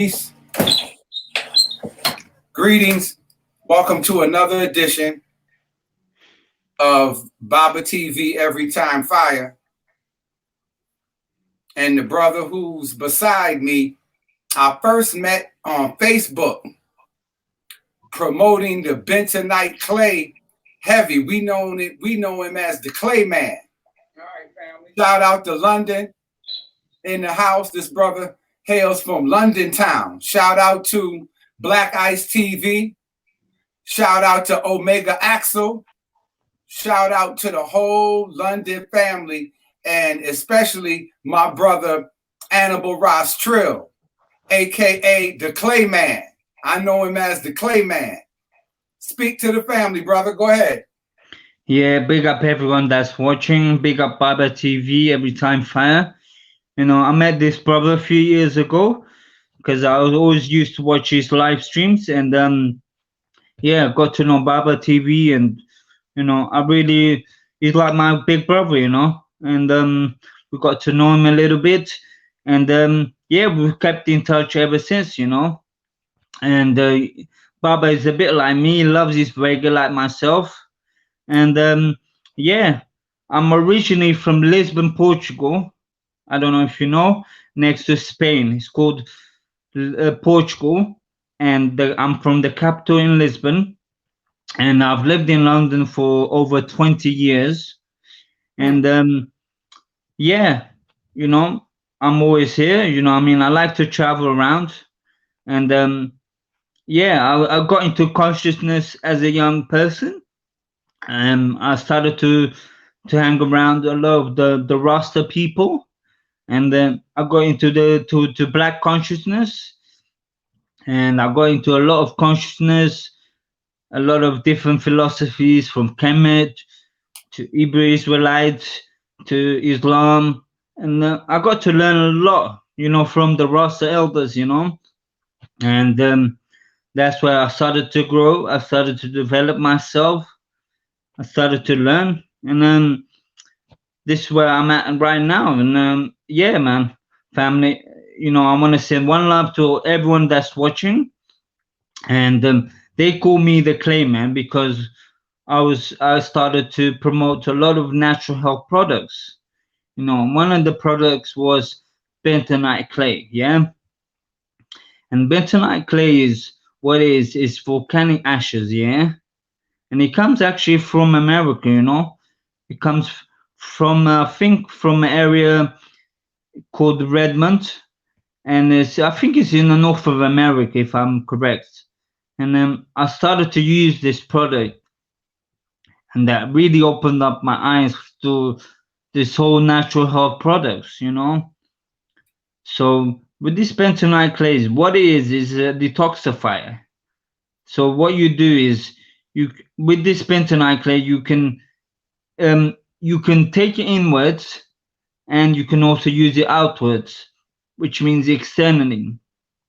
Peace, greetings. Welcome to another edition of Baba TV Every Time Fire. And the brother who's beside me, I first met on Facebook promoting the bentonite clay heavy. We know him as the Clay Man. All right, family. Shout out to London in the house. This brother hails from London town. Shout out to Black Ice TV. Shout out to Omega Axel. Shout out to the whole London family, and especially my brother Anibal Trill, aka the Clay Man. I know him as the Clay Man. Speak to the family, brother. Go ahead. Yeah, big up everyone that's watching. Big up Baba TV Every Time Fire. I met this brother a few years ago because I was always used to watch his live streams, and yeah, got to know Baba TV, and I really he's like my big brother, and we got to know him a little bit, and yeah, we've kept in touch ever since, and Baba is a bit like me, loves his reggae like myself, and yeah, I'm originally from Lisbon, Portugal. I don't know if you know, next to Spain. It's called Portugal, and I'm from the capital in Lisbon, and I've lived in London for over 20 years. And yeah, you know, I'm always here. I like to travel around, and yeah, I got into consciousness as a young person. I started to hang around a lot of the Rasta people, and then I got into the to black consciousness, and I got into a lot of consciousness, a lot of different philosophies from Kemet to Hebrew Israelites to Islam, and I got to learn a lot, from the Rasta elders, and that's where I started to grow. I started to develop myself. I started to learn, and this is where I'm at right now. And yeah, man, family, I want to send one love to everyone that's watching, and they call me the Clay Man because I started to promote a lot of natural health products. One of the products was bentonite clay, yeah, and bentonite clay is what is volcanic ashes, yeah, and it comes actually from America, it comes from I think from an area called Redmond, and I think it's in the north of America if I'm correct. And then I started to use this product, and that really opened up my eyes to this whole natural health products, So with this bentonite clays, what it is a detoxifier. So what you do is you with this bentonite clay you can take it inwards, and you can also use it outwards, which means externally.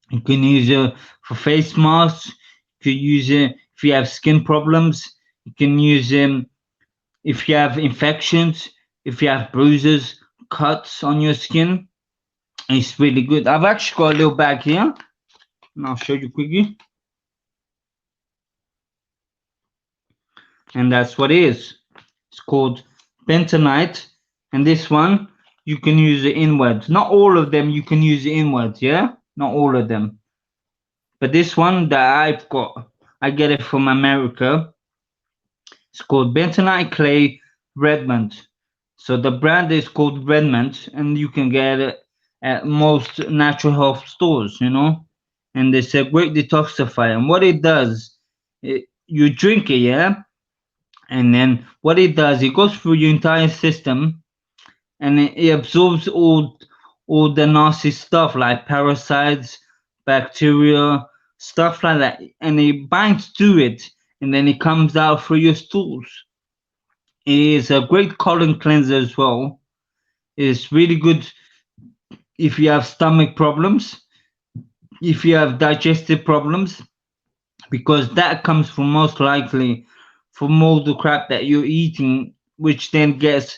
You can use it for face masks. You can use it if you have skin problems. You can use it if you have infections, if you have bruises, cuts on your skin. It's really good. I've actually got a little bag here, and I'll show you quickly. And that's what it is. It's called bentonite, and this one you can use it inwards. Not all of them you can use it inwards, yeah? Not all of them. But this one that I've got, I get it from America. It's called bentonite clay Redmond. So the brand is called Redmond, and you can get it at most natural health stores, And it's a great detoxifier. And what it does, you drink it, yeah? And then what it does, it goes through your entire system, and it absorbs all the nasty stuff like parasites, bacteria, stuff like that, and it binds to it, and then it comes out through your stools. It is a great colon cleanser as well. It's really good if you have stomach problems, if you have digestive problems, because that comes from most likely from all the crap that you're eating, which then gets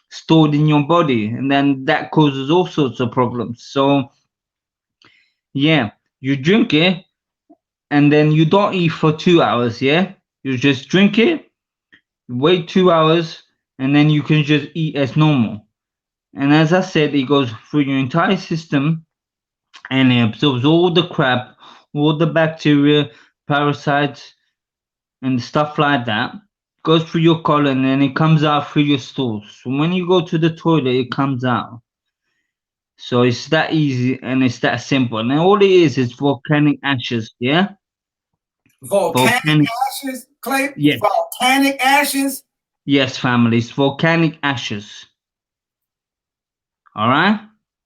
stored in your body, and then that causes all sorts of problems. So yeah, You drink it, and then you don't eat for 2 hours. Yeah, you just drink it, wait 2 hours, and then you can just eat as normal. And as I said, it goes through your entire system and it absorbs all the crap, all the bacteria, parasites, and stuff like that. Goes through your colon and it comes out through your stools. So when you go to the toilet, it comes out. So it's that easy and it's that simple. And all it is volcanic ashes. Yeah, Volcanic volcanic. ashes, Clay? Yes, Volcanic ashes? yes, family. It's volcanic ashes. All right.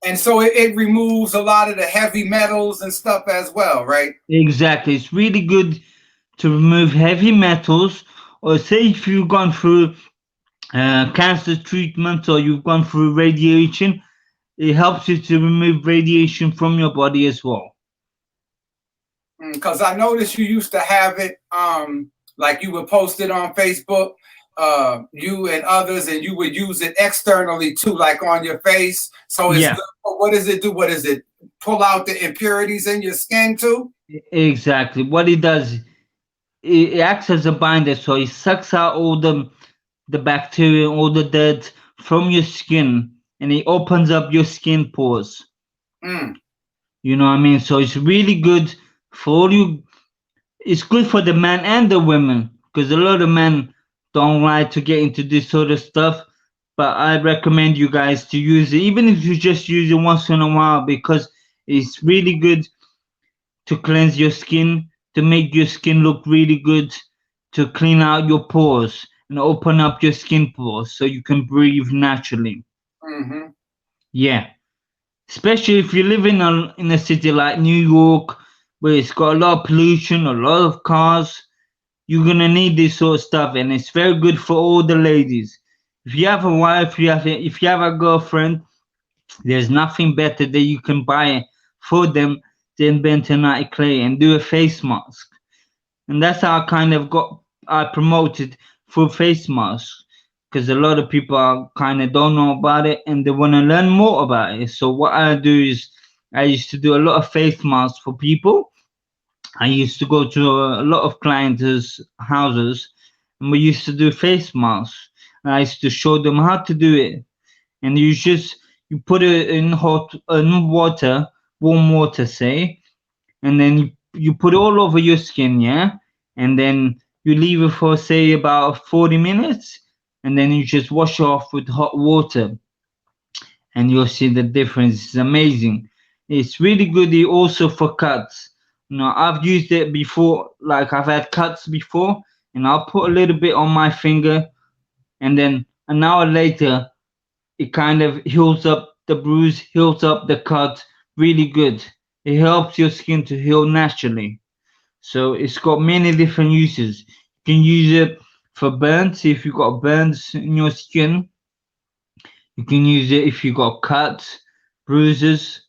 And so it removes a lot of the heavy metals and stuff as well, right? Exactly. It's really good to remove heavy metals, or say if you've gone through cancer treatment or you've gone through radiation, it helps you to remove radiation from your body as well. Because I noticed you used to have it, like you would post it on Facebook, you and others, and you would use it externally too, like on your face. So it's Yeah, good. What does it do? What is it? Pull out the impurities in your skin too? exactly. What it does, it acts as a binder, so it sucks out all the bacteria, all the dirt from your skin, and it opens up your skin pores. Mm. You know what I mean? So it's really good for all you. It's good for the men and the women because a lot of men don't like to get into this sort of stuff. But I recommend you guys to use it, even if you just use it once in a while, because it's really good to cleanse your skin, to make your skin look really good, to clean out your pores and open up your skin pores so you can breathe naturally. Hmm. Yeah, especially if you live in a city like New York, where it's got a lot of pollution, a lot of cars. You're gonna need this sort of stuff, and it's very good for all the ladies. If you have a wife, if you have a girlfriend, there's nothing better that you can buy for them than bentonite clay and do a face mask. And that's how I kind of got I promoted for face masks because a lot of people are kind of don't know about it and they want to learn more about it. So what I do is I used to do a lot of face masks for people. I used to go to a lot of clients' houses and we used to do face masks. And I used to show them how to do it. And you put it in hot in water, warm water, say, and then you put it all over your skin, yeah, and then you leave it for say about 40 minutes, and then you just wash off with hot water, and you'll see the difference. It's amazing. It's really good also for cuts. You know, I've used it before, like I've had cuts before, and I'll put a little bit on my finger, and then an hour later, it kind of heals up the bruise, heals up the cut really good. It helps your skin to heal naturally. So it's got many different uses. You can use it for burns if you've got burns in your skin. You can use it if you've got cuts, bruises,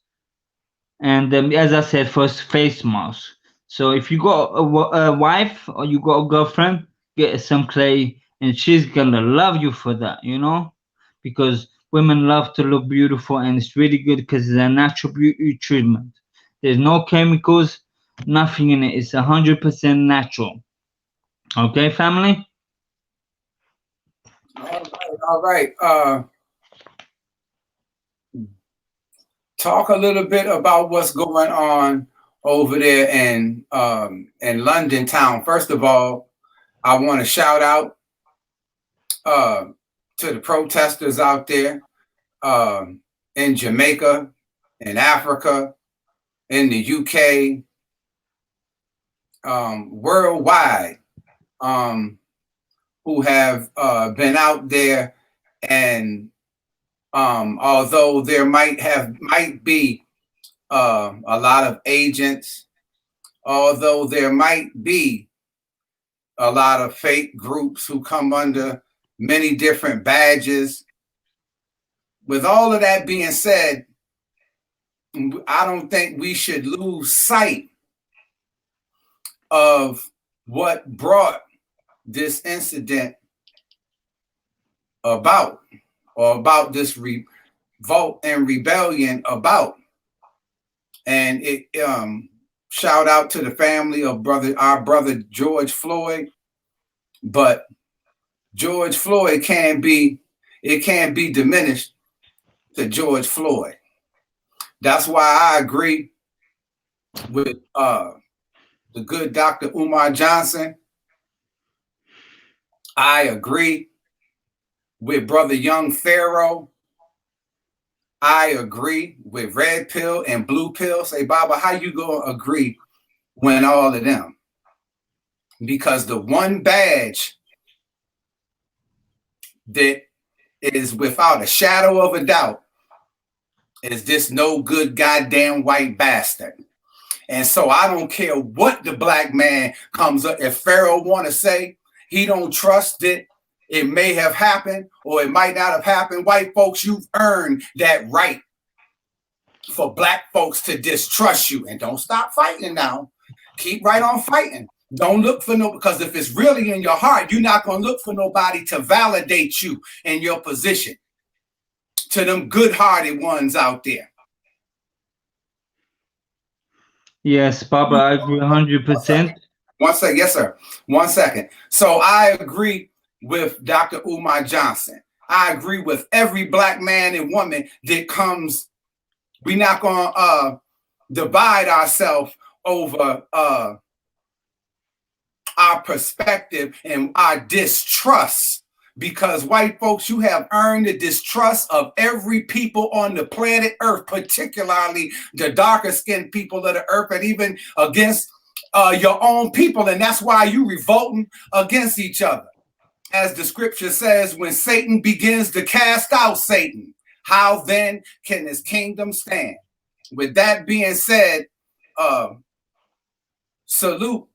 and as I said, for face mask. So if you got a wife or you got a girlfriend, get some clay, and she's gonna love you for that. You know, because women love to look beautiful, and it's really good because it's a natural beauty treatment. There's no chemicals, nothing in it. It's 100% natural. Okay, family. All right, all right. Talk a little bit about what's going on over there in London town. First of all, I want to shout out uh, to the protesters out there in Jamaica, in Africa, in the UK, worldwide, um, who have been out there, and although there might be a lot of agents, although there might be a lot of fake groups who come under many different badges. With all of that being said, I don't think we should lose sight of what brought this incident about, or about this revolt and rebellion about. And shout out to the family of our brother George Floyd, but George Floyd can't be diminished to George Floyd. That's why I agree with the good Dr. Umar Johnson. I agree with Brother Young Pharaoh. I agree with Red Pill and Blue Pill. Say, Baba, how you gonna agree when all of them? Because the one badge that is without a shadow of a doubt is this no good goddamn white bastard. And so I don't care what the black man comes up. If Pharaoh want to say he don't trust it, it may have happened or it might not have happened. White folks, you've earned that right for black folks to distrust you. And don't stop fighting now. Keep right on fighting. Don't look for because if it's really in your heart, you're not going to look for nobody to validate you in your position. To them good-hearted ones out there. Yes, Baba, I agree 100%. One second. Yes, sir. 1 second. So I agree with Dr. Umar Johnson. I agree with every black man and woman that comes. We're not going to divide ourselves over our perspective and our distrust. Because white folks, you have earned the distrust of every people on the planet Earth, particularly the darker skinned people of the earth, and even against your own people. And that's why you revolting against each other. As the scripture says, when Satan begins to cast out Satan, how then can his kingdom stand? With that being said, salute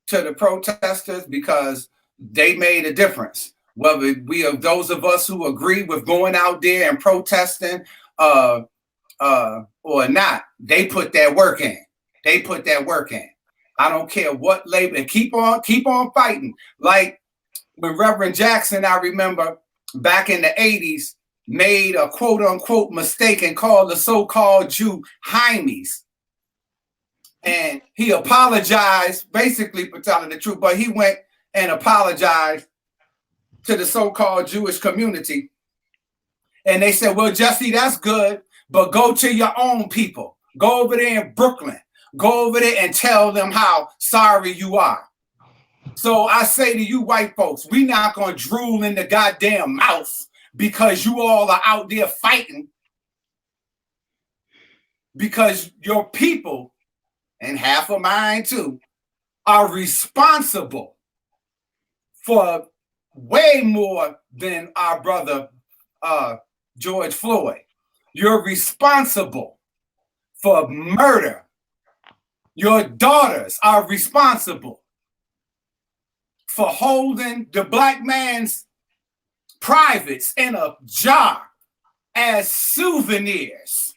to the protesters because they made a difference. Whether we are those of us who agree with going out there and protesting or not, they put that work in. They put that work in. I don't care what label, and keep on fighting. Like when Reverend Jackson, I remember back in the 80s, made a quote unquote mistake and called the so-called Jew Hymies. And he apologized basically for telling the truth, but he went and apologized to the so-called Jewish community. And they said, well, Jesse, that's good, but go to your own people. Go over there in Brooklyn. Go over there and tell them how sorry you are. So I say to you white folks, we're not going to drool in the goddamn mouth because you all are out there fighting. Because your people, and half of mine too, are responsible for way more than our brother George Floyd. You're responsible for murder. Your daughters are responsible for holding the black man's privates in a jar as souvenirs.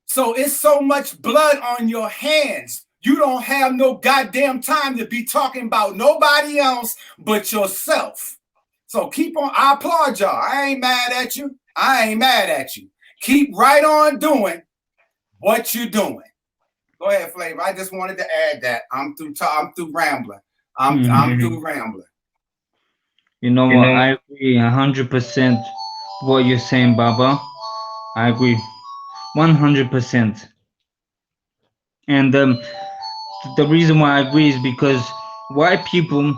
So it's so much blood on your hands. You don't have no goddamn time to be talking about nobody else but yourself. So keep on. I applaud y'all. I ain't mad at you. I ain't mad at you. Keep right on doing what you're doing. Go ahead, Flavor. I just wanted to add that. I'm through rambling. I'm through rambling. You know what? I agree 100% what you're saying, Baba. I agree 100%. And the reason why I agree is because white people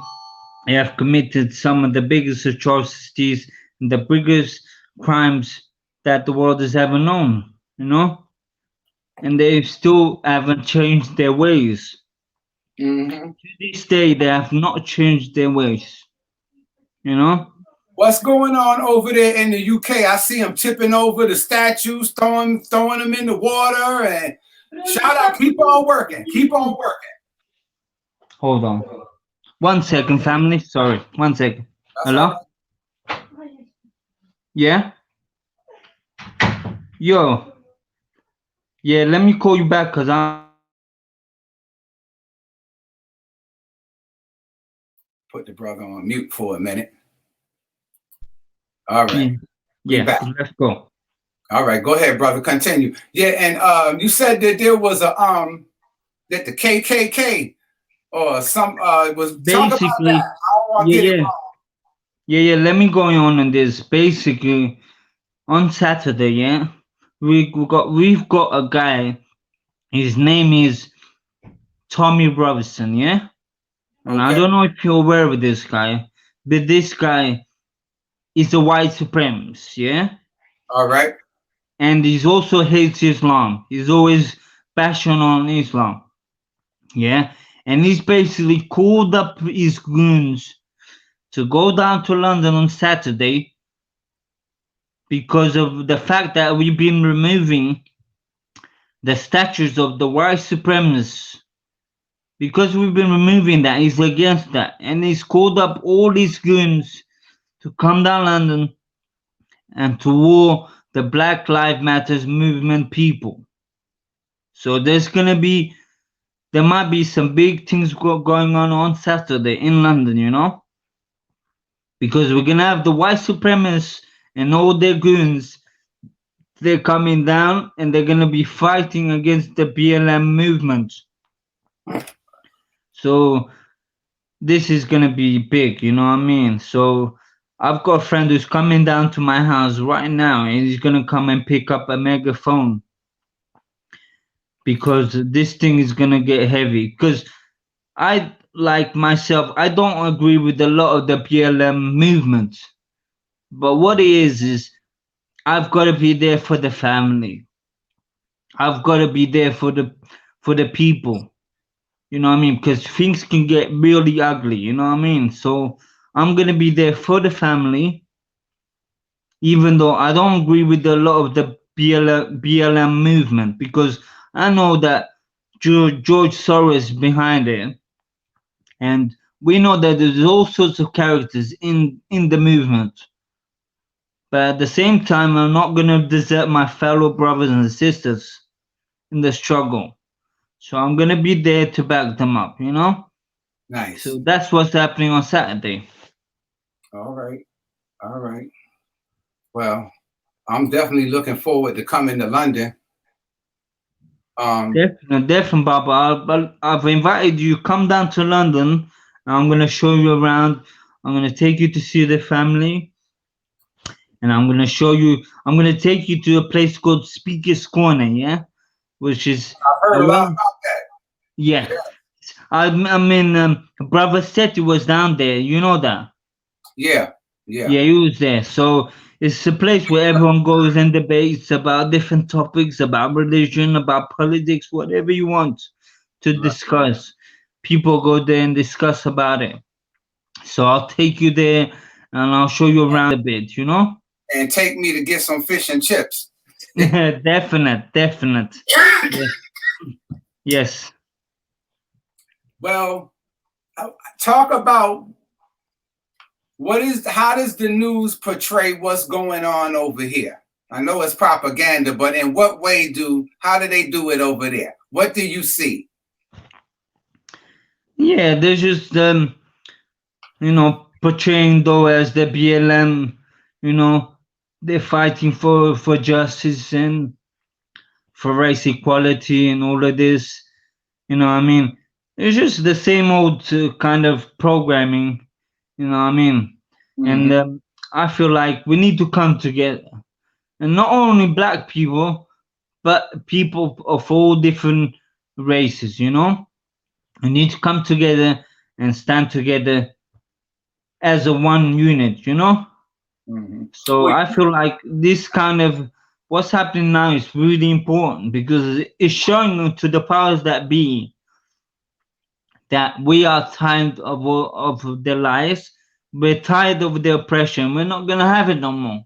have committed some of the biggest atrocities, the biggest crimes that the world has ever known, you know? And they still haven't changed their ways. Mm-hmm. To this day, they have not changed their ways, you know? What's going on over there in the UK? I see them tipping over the statues, throwing them in the water, and shout out, keep on working. Keep on working. Hold on. 1 second, family. Sorry. 1 second. Hello? Yeah? Yo. Yeah, let me call you back because I'm... Put the brother on mute for a minute. All right. Yeah, let's go. All right, go ahead, brother. Continue. Yeah, and you said that there was a that the KKK or some was talk about that. Basically, I don't want to yeah, get it yeah, wrong. yeah. Let me go on this. Basically, on Saturday, yeah, we've got a guy. His name is Tommy Robinson, yeah. And I Okay. don't know if you're aware of this guy, but this guy is a white supremacist, yeah. All right. And he's also hates Islam. He's always bashing on Islam, yeah. And he's basically called up his goons to go down to London on Saturday because of the fact that we've been removing the statues of the white supremacists. Because we've been removing that, he's against that. And he's called up all these goons to come down London and to war the Black Lives Matters movement people. So there might be some big things going on Saturday in London, you know? Because we're gonna have the white supremacists and all their goons. They're coming down and they're gonna be fighting against the BLM movement. So this is gonna be big, you know what I mean? So I've got a friend who's coming down to my house right now and he's gonna come and pick up a megaphone because this thing is gonna get heavy. Because I like myself, I don't agree with a lot of the BLM movement. But what it is I've gotta be there for the family. I've gotta be there for the people. You know what I mean? Because things can get really ugly, you know what I mean? So I'm gonna be there for the family, even though I don't agree with a lot of the BLM movement, because I know that George Soros behind it, and we know that there's all sorts of characters in the movement. But at the same time, I'm not gonna desert my fellow brothers and sisters in the struggle. So I'm gonna be there to back them up, you know? Nice. So that's what's happening on Saturday. All right. All right. Well, I'm definitely looking forward to coming to London. Definitely, Baba. I've invited you. Come down to London. I'm gonna show you around. I'm gonna take you to see the family, and I'm gonna show you. I'm gonna take you to a place called Speaker's Corner. Yeah, which is I've heard a lot along. about that. Yeah, I mean, Brother Seti was down there. You know that. Yeah. Yeah. Yeah, he was there. So it's a place where everyone goes and debates about different topics, about religion, about politics, whatever you want to Right. discuss. People go there and discuss about it. So I'll take you there and I'll show you around a bit, you know? And take me to get some fish and chips. Definite. Yes. Yes. Well, talk about how does the news portray what's going on over here? I know it's propaganda, but in what way how do they do it over there? What do you see? Yeah, there's just portraying though as the BLM, you know, they're fighting for justice and for race equality and all of this. You know, what I mean, it's just the same old kind of programming. You know, what I mean, Mm-hmm. and I feel like we need to come together, and not only black people, but people of all different races. You know, we need to come together and stand together as a one unit. You know. Mm-hmm. So Well, I feel like this kind of what's happening now is really important because it's showing to the powers that be that we are tired of their lies. We're tired of the oppression. We're not gonna have it no more.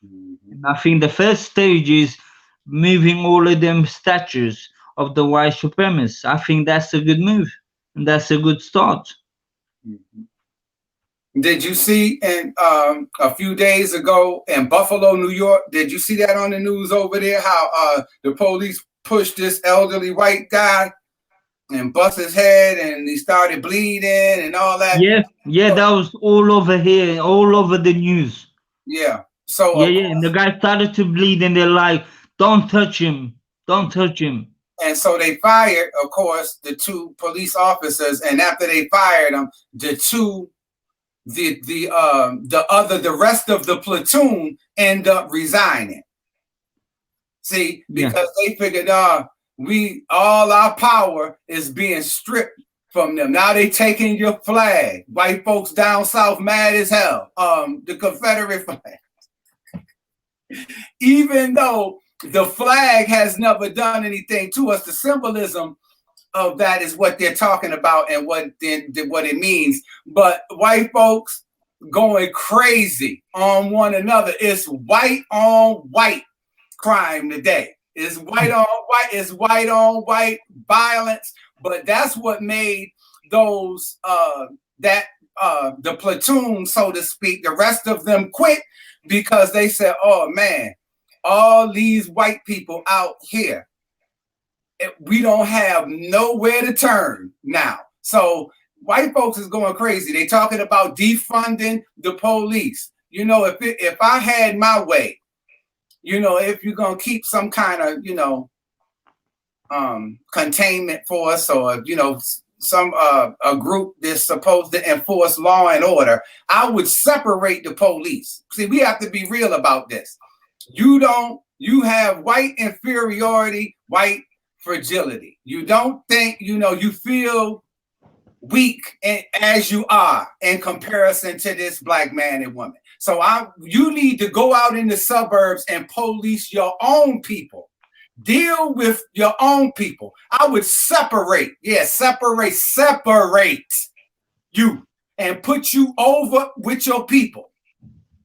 mm-hmm. And I think the first stage is moving all of them statues of the white supremacists. I think that's a good move and that's a good start. Mm-hmm. Did you see a few days ago in Buffalo, New York? Did you see that on the news over there? How the police pushed this elderly white guy and bust his head, and he started bleeding and all that. Yeah, that was all over here, all over the news. Yeah. So Yeah, of yeah. And the guy started to bleed, and they're like, "Don't touch him! Don't touch him!" And so they fired, of course, the two police officers. And after they fired them, the rest of the platoon end up resigning. See, because they figured, all our power is being stripped from them. Now they taking your flag. White folks down south mad as hell. The Confederate flag. Even though the flag has never done anything to us, the symbolism of that is what they're talking about and what it means. But white folks going crazy on one another. It's white on white crime today. It's white on white. It's white on white violence. But that's what made those the platoon, so to speak, the rest of them quit, because they said, oh man, all these white people out here, we don't have nowhere to turn now. So white folks is going crazy. They talking about defunding the police. You know, if I had my way, you know, if you're gonna keep some kind of, you know, containment force, or, you know, some a group that's supposed to enforce law and order, I would separate the police. See, we have to be real about this. You have white inferiority, white fragility. You don't think, you know, you feel weak as you are in comparison to this black man and woman. So you need to go out in the suburbs and police your own people. Deal with your own people. I would separate you and put you over with your people.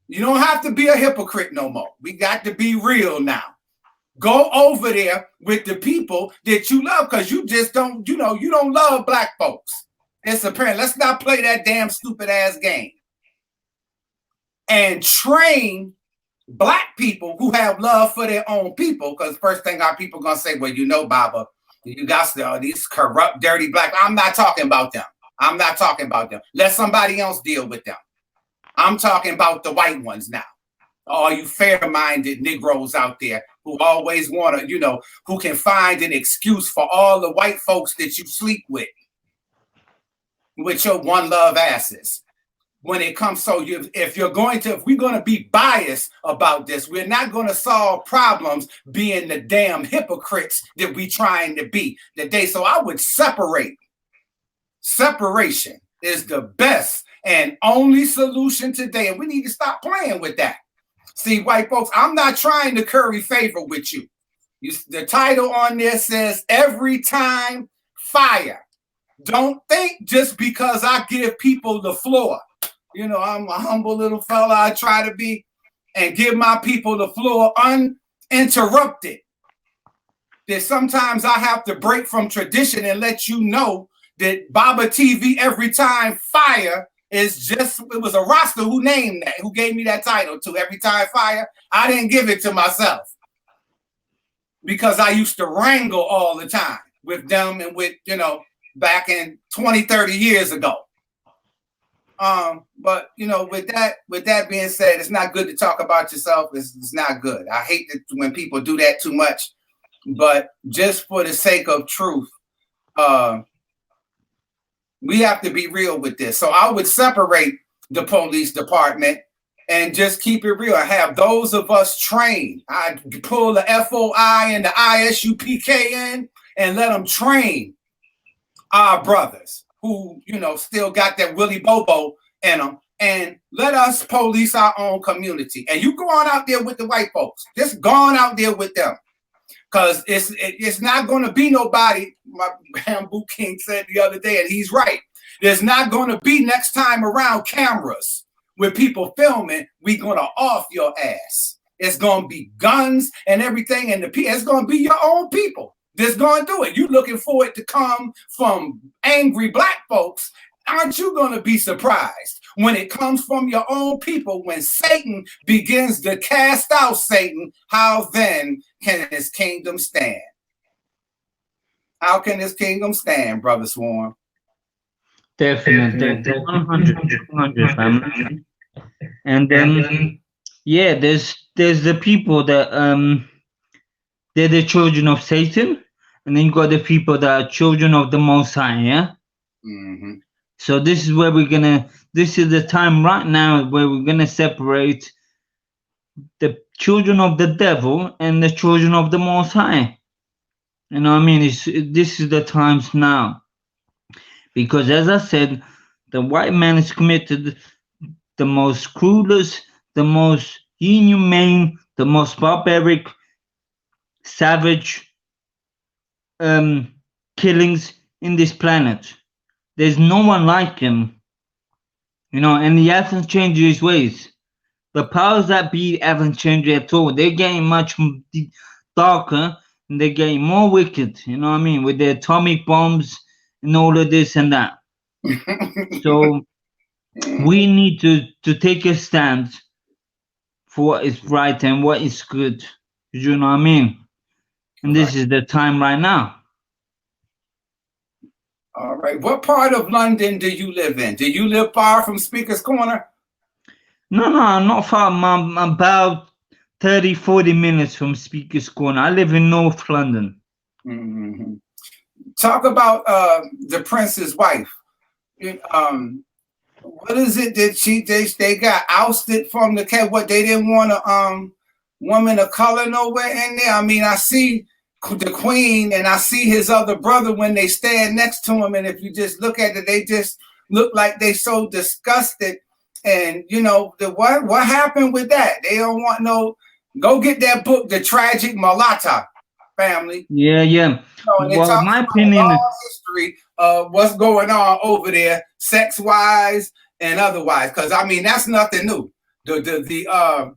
You don't have to be a hypocrite no more. We got to be real now. Go over there with the people that you love, because you just don't, you know, you don't love black folks. It's apparent. Let's not play that damn stupid ass game. And train black people who have love for their own people, because first thing our people gonna say, well, you know, Baba, you got these corrupt, dirty black. I'm not talking about them. I'm not talking about them. Let somebody else deal with them. I'm talking about the white ones now. All you fair-minded Negroes out there who always want to, you know, who can find an excuse for all the white folks that you sleep with your one love asses. When it comes, so if we're going to be biased about this, we're not going to solve problems being the damn hypocrites that we trying to be today. So I would separate. Separation is the best and only solution today, and we need to stop playing with that. See, white folks, I'm not trying to curry favor with you. The title on this says, Every Time Fire. Don't think just because I give people the floor. You know, I'm a humble little fella. I try to be, and give my people the floor uninterrupted. That sometimes I have to break from tradition and let you know that Baba TV Every Time Fire is just, it was a roster who named that, who gave me that title to Every Time Fire. I didn't give it to myself, because I used to wrangle all the time with them and with, you know, back in 20, 30 years ago. But you know, with that being said, it's not good to talk about yourself. It's not good. I hate that when people do that too much, but just for the sake of truth, we have to be real with this. So I would separate the police department and just keep it real. I have those of us trained. I pull the FOI and the ISUPK in and let them train our brothers who, you know, still got that Willy Bobo in them, and let us police our own community. And you go on out there with the white folks. Just go on out there with them. Because it's not going to be nobody, my Bamboo King said the other day, and he's right. There's not going to be next time around cameras with people filming. We're going to off your ass. It's going to be guns and everything, and it's going to be your own people that's going to do it. You looking for it to come from angry black folks. Aren't you going to be surprised when it comes from your own people? When Satan begins to cast out Satan, how then can his kingdom stand? How can his kingdom stand, Brother Swarm? Definitely, 100, family. And then, yeah, there's the people that they're the children of Satan, and then you got the people that are children of the Most High, yeah? Mm-hmm. So this is where this is the time right now where we're gonna separate the children of the devil and the children of the Most High. You know what I mean? This is the times now. Because as I said, the white man has committed the most cruelest, the most inhumane, the most barbaric, savage um, killings in this planet. There's no one like him, you know, and he hasn't changed his ways. The powers that be haven't changed at all. They're getting much darker and they're getting more wicked, you know what I mean, with their atomic bombs and all of this and that. So we need to take a stand for what is right and what is good. You know what I mean? And Right. this is the time right now. All right. What part of London do you live in? Do you live far from Speaker's Corner? No, not far. I'm about 30, 40 minutes from Speaker's Corner. I live in North London. Mm-hmm. Talk about the prince's wife. What is it that they got ousted from the cat? What, they didn't want a woman of color nowhere in there? I mean, I see the queen and I see his other brother when they stand next to him, and if you just look at it, they just look like they so disgusted. And you know, what happened with that? They don't want no. Go get that book, The Tragic Mulata Family. Yeah. And it Well, talks my about a opinion, long history of what's going on over there, sex wise and otherwise. Because I mean, that's nothing new. The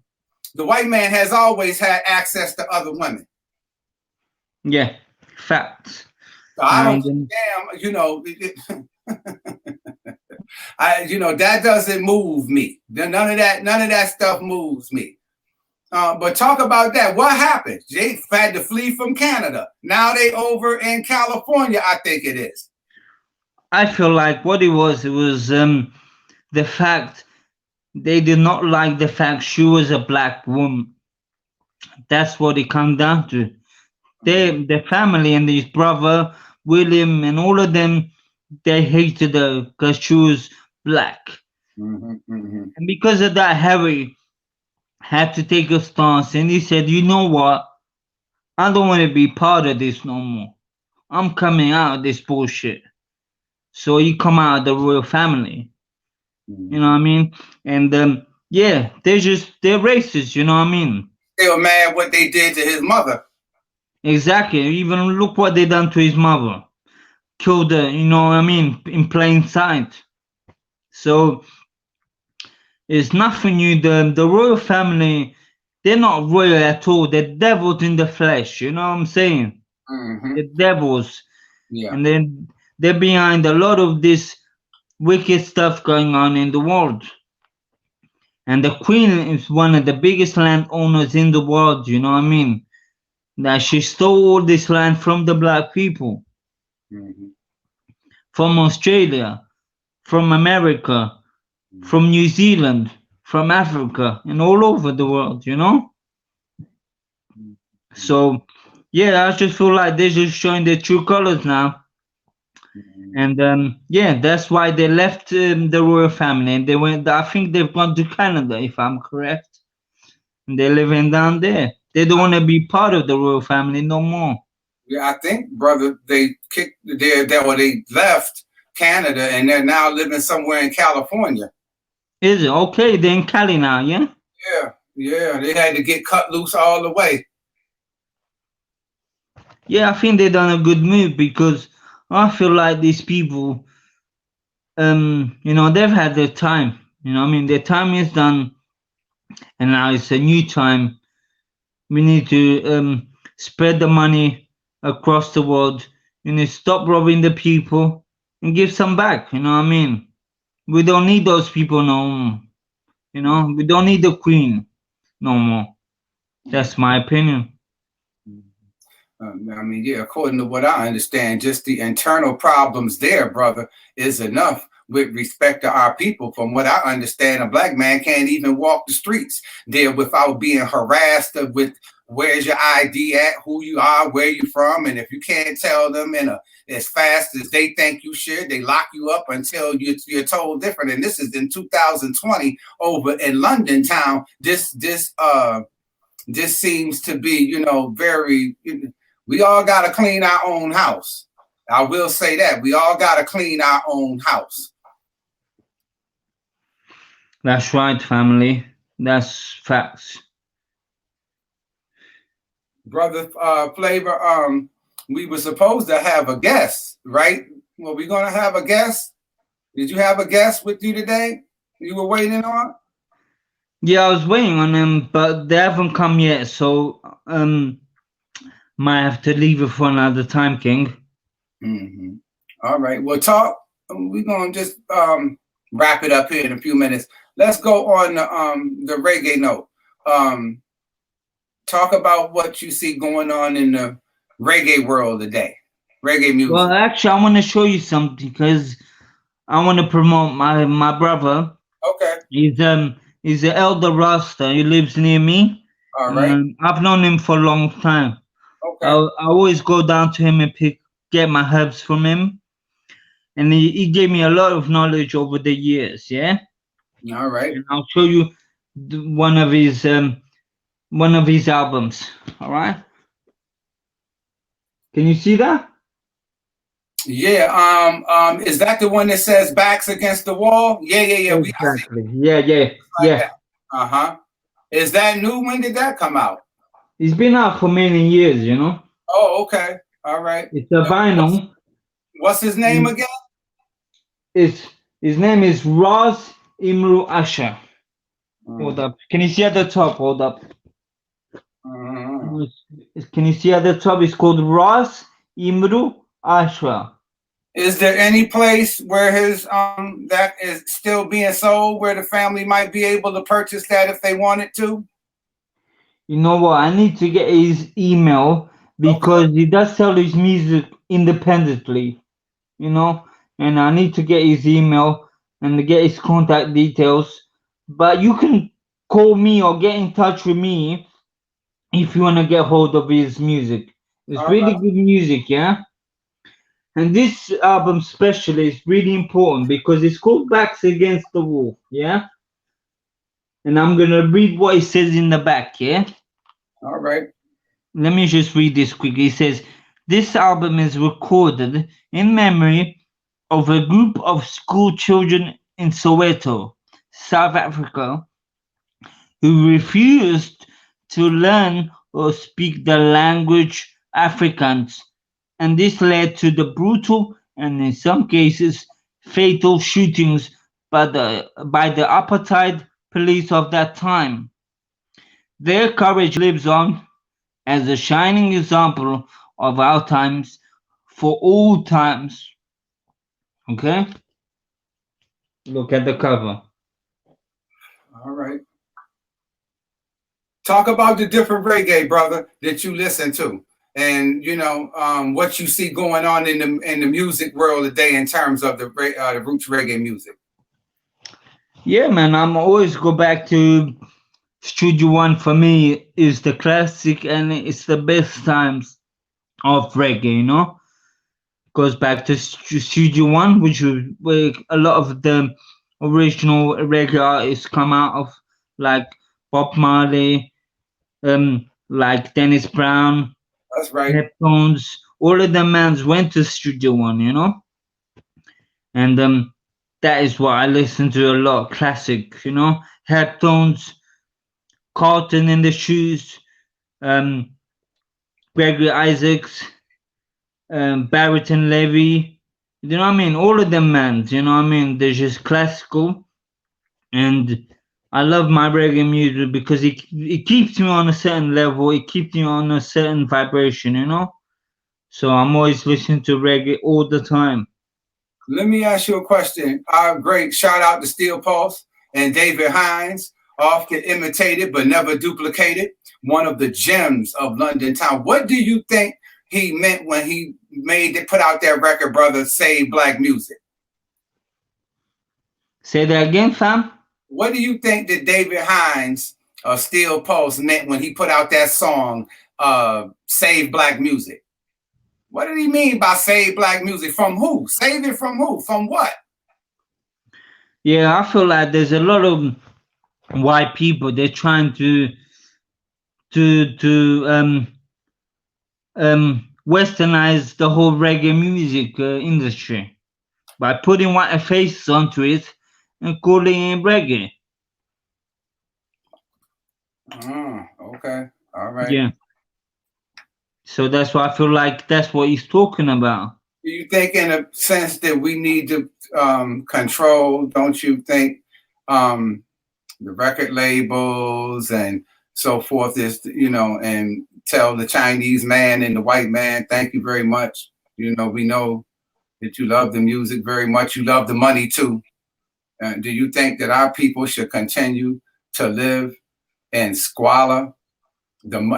white man has always had access to other women. yeah, facts. So I don't damn, you know, that doesn't move me. None of that stuff moves me. But talk about that. What happened? They had to flee from Canada. Now they over in California, I think it is. I feel like what it was the fact they did not like the fact she was a black woman. That's what it comes down to. The family and his brother William and all of them, they hated her because she was black. And because of that, Harry had to take a stance and he said, you know what? I don't want to be part of this no more. I'm coming out of this bullshit. So he come out of the royal family. You know what I mean? And yeah, they're racist, you know what I mean? They were mad what they did to his mother. Exactly. Even look what they done to his mother. Killed her, you know what I mean, in plain sight. So it's nothing new. The royal family, they're not royal at all. They're devils in the flesh, you know what I'm saying? The devils. Yeah. And then they're behind a lot of this wicked stuff going on in the world. And the queen is one of the biggest landowners in the world, you know what I mean? That she stole all this land from the black people. From Australia, from America, from New Zealand, from Africa, and all over the world, you know? So, yeah, I just feel like they're just showing their true colors now. And yeah, that's why they left the royal family and they went. I think they've gone to Canada, if I'm correct. And they're living down there. They don't want to be part of the royal family no more. Yeah, I think, brother, they left Canada and they're now living somewhere in California. Is it okay? They're in Cali now, yeah? Yeah. They had to get cut loose all the way. Yeah, I think they done a good move because I feel like these people, you know, they've had their time. You know, I mean, their time is done, and now it's a new time. We need to spread the money across the world. You need to stop robbing the people and give some back. You know what I mean? We don't need those people no more. You know, we don't need the queen no more. That's my opinion. I mean, yeah, according to what I understand, just the internal problems there, brother, is enough with respect to our people. From what I understand, a black man can't even walk the streets there without being harassed with where's your ID at, who you are, where you from, and if you can't tell them as fast as they think you should, they lock you up until you're told different. And this is in 2020 over in London town. This seems to be, very. We all got to clean our own house. I will say that we all got to clean our own house. That's right, family. That's facts. Brother Flavor, we were supposed to have a guest, right? Well, we're going to have a guest. Did you have a guest with you today? You were waiting on? Yeah, I was waiting on them, but they haven't come yet, so might have to leave it for another time, King. Mm-hmm. All right. Well, we're going to just wrap it up here in a few minutes. Let's go on the reggae note. Talk about what you see going on in the reggae world today. Reggae music. Well, actually, I want to show you something because I want to promote my brother. Okay. He's the elder Rasta. He lives near me. All right. I've known him for a long time. Okay. I always go down to him and get my herbs from him, and he gave me a lot of knowledge over the years. Yeah. All right. And I'll show you one of his albums. All right. Can you see that? Yeah. Is that the one that says "Backs Against the Wall"? Yeah. Exactly. Yeah. Uh-huh. Is that new? When did that come out? It's been out for many years, Oh, okay. All right. It's a vinyl. What's his name again? His name is Ras Imru Asha. Hold up. Can you see at the top? Hold up. Can you see at the top? It's called Ras Imru Asha. Is there any place where his that is still being sold where the family might be able to purchase that if they wanted to? You know what? I need to get his email because he does sell his music independently, and I need to get his email and to get his contact details. But you can call me or get in touch with me if you want to get hold of his music. It's really good music, yeah? And this album especially is really important because it's called Backs Against the Wall, yeah? And I'm going to read what it says in the back, yeah? All right. Let me just read this quickly. It says, this album is recorded in memory of a group of school children in Soweto, South Africa, who refused to learn or speak the language Afrikaans, and this led to the brutal and in some cases fatal shootings by the apartheid police of that time. Their courage lives on as a shining example of our times for all times. Okay? Look at the cover. All right. Talk about the different reggae, brother, that you listen to, and what you see going on in the music world today in terms of the roots reggae music. Yeah, man, I'm always go back to Studio One. For me, is the classic, and it's the best times of reggae. Goes back to Studio One, which was where a lot of the original reggae artists come out of, like Bob Marley, like Dennis Brown. That's right. Heptones, all of them mans went to Studio One, and that is what I listen to a lot. Classic, Heptones, Carlton in the Shoes, Gregory Isaacs, Barrett and Levy. You know what I mean? All of them mans. You know what I mean? They're just classical, and I love my reggae music because it keeps me on a certain level. It keeps me on a certain vibration, So I'm always listening to reggae all the time. Let me ask you a question. Great. Shout out to Steel Pulse and David Hines, often imitated but never duplicated. One of the gems of London town. What do you think he meant when he put out that record, brother, Save Black Music? Say that again, fam? What do you think that David Hines Steel Pulse meant when he put out that song, Save Black Music? What did he mean by save black music? From who? Save it from who? From what? Yeah, I feel like there's a lot of white people. They're trying to westernize the whole reggae music industry by putting white faces onto it and calling it reggae. Okay. All right. Yeah. So that's why I feel like that's what he's talking about. Do you think, in a sense, that we need to control? Don't you think the record labels and so forth is, and tell the Chinese man and the white man, thank you very much. We know that you love the music very much. You love the money too. Do you think that our people should continue to live in squalor,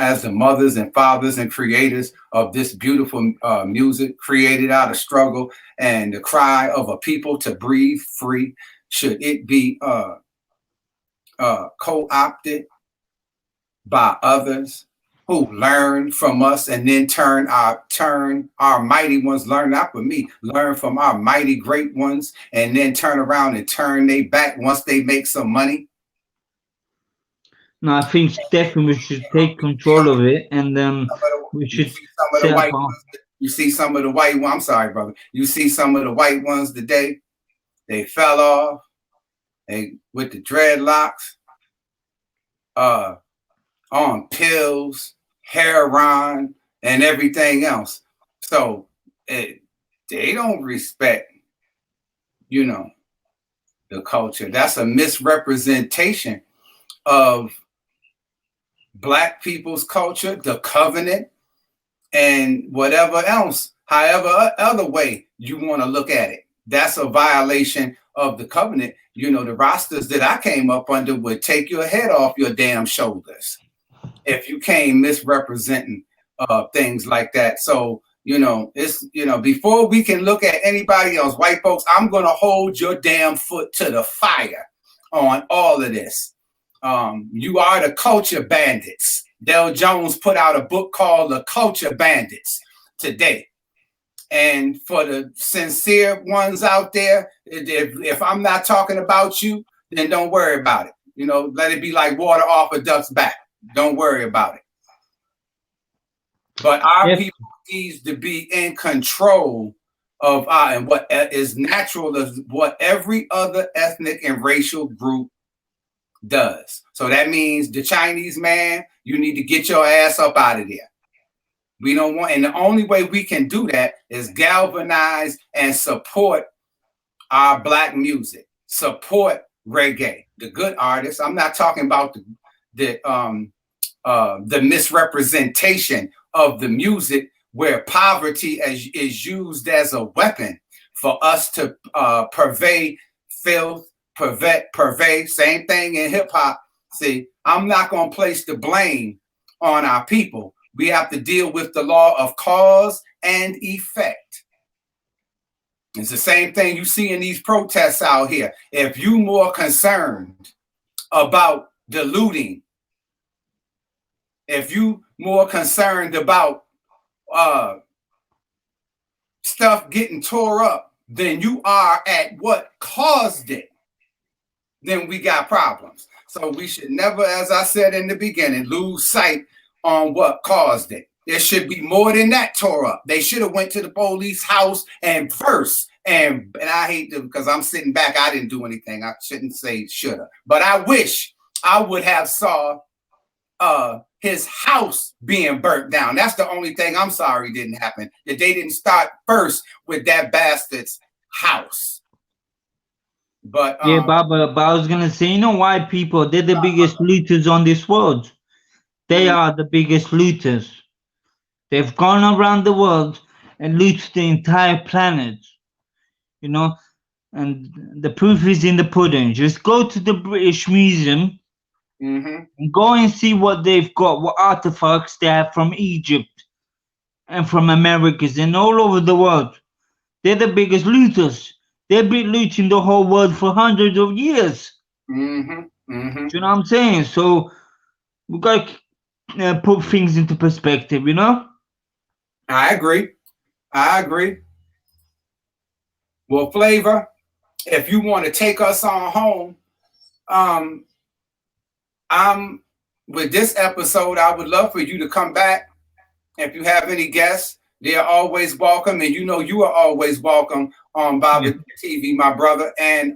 as the mothers and fathers and creators of this beautiful music, created out of struggle and the cry of a people to breathe free? Should it be co-opted by others who learn from us, and then turn our mighty ones, learn not with me, learn from our mighty great ones, and then turn around and turn they back once they make some money? No, I think definitely we should take control of it, and we You should see some of the set up white our. ones. You see some of the white ones. I'm sorry, brother. You see some of the white ones today. They fell off. They with the dreadlocks, on pills, heroin, and everything else. So they don't respect, the culture. That's a misrepresentation of Black people's culture, the covenant, and whatever else, however other way you want to look at it. That's a violation of the covenant. The rosters that I came up under would take your head off your damn shoulders if you came misrepresenting things like that. So, it's, before we can look at anybody else, white folks, I'm going to hold your damn foot to the fire on all of this. You are the culture bandits. Del Jones put out a book called The Culture Bandits today. And for the sincere ones out there, if I'm not talking about you, then don't worry about it. Let it be like water off a duck's back. Don't worry about it. But our people needs to be in control of and what is natural is what every other ethnic and racial group does. So that means the Chinese man, you need to get your ass up out of there. We don't want, and the only way we can do that is galvanize and support our Black music, support reggae, the good artists. I'm not talking about the misrepresentation of the music where poverty is used as a weapon for us to purvey filth, purvey. Same thing in hip hop. See, I'm not going to place the blame on our people. We have to deal with the law of cause and effect. It's the same thing you see in these protests out here. If you more concerned about the looting, if you more concerned about stuff getting tore up than you are at what caused it, then we got problems. So we should never, as I said in the beginning, lose sight on what caused it. There should be more than that tore up. They should have went to the police house and first, and I hate to, because I'm sitting back, I didn't do anything. I shouldn't say shoulda, but I wish I would have saw his house being burnt down. That's the only thing I'm sorry didn't happen. That they didn't start first with that bastard's house. But yeah, but I was gonna say, white people, they're the biggest looters on this world. They are the biggest looters. They've gone around the world and looted the entire planet. And the proof is in the pudding. Just go to the British Museum and go and see what they've got, what artifacts they have from Egypt and from Americas and all over the world. They're the biggest looters. They've been looting the whole world for hundreds of years. Do you know what I'm saying? So We got to put things into perspective, you know. I agree. I agree. Well, Flavor, if you want to take us on home, um, I'm with this episode. I would love for you to come back. If you have any guests, they're always welcome, and you know you are always welcome on Yeah. Baba TV, my brother. And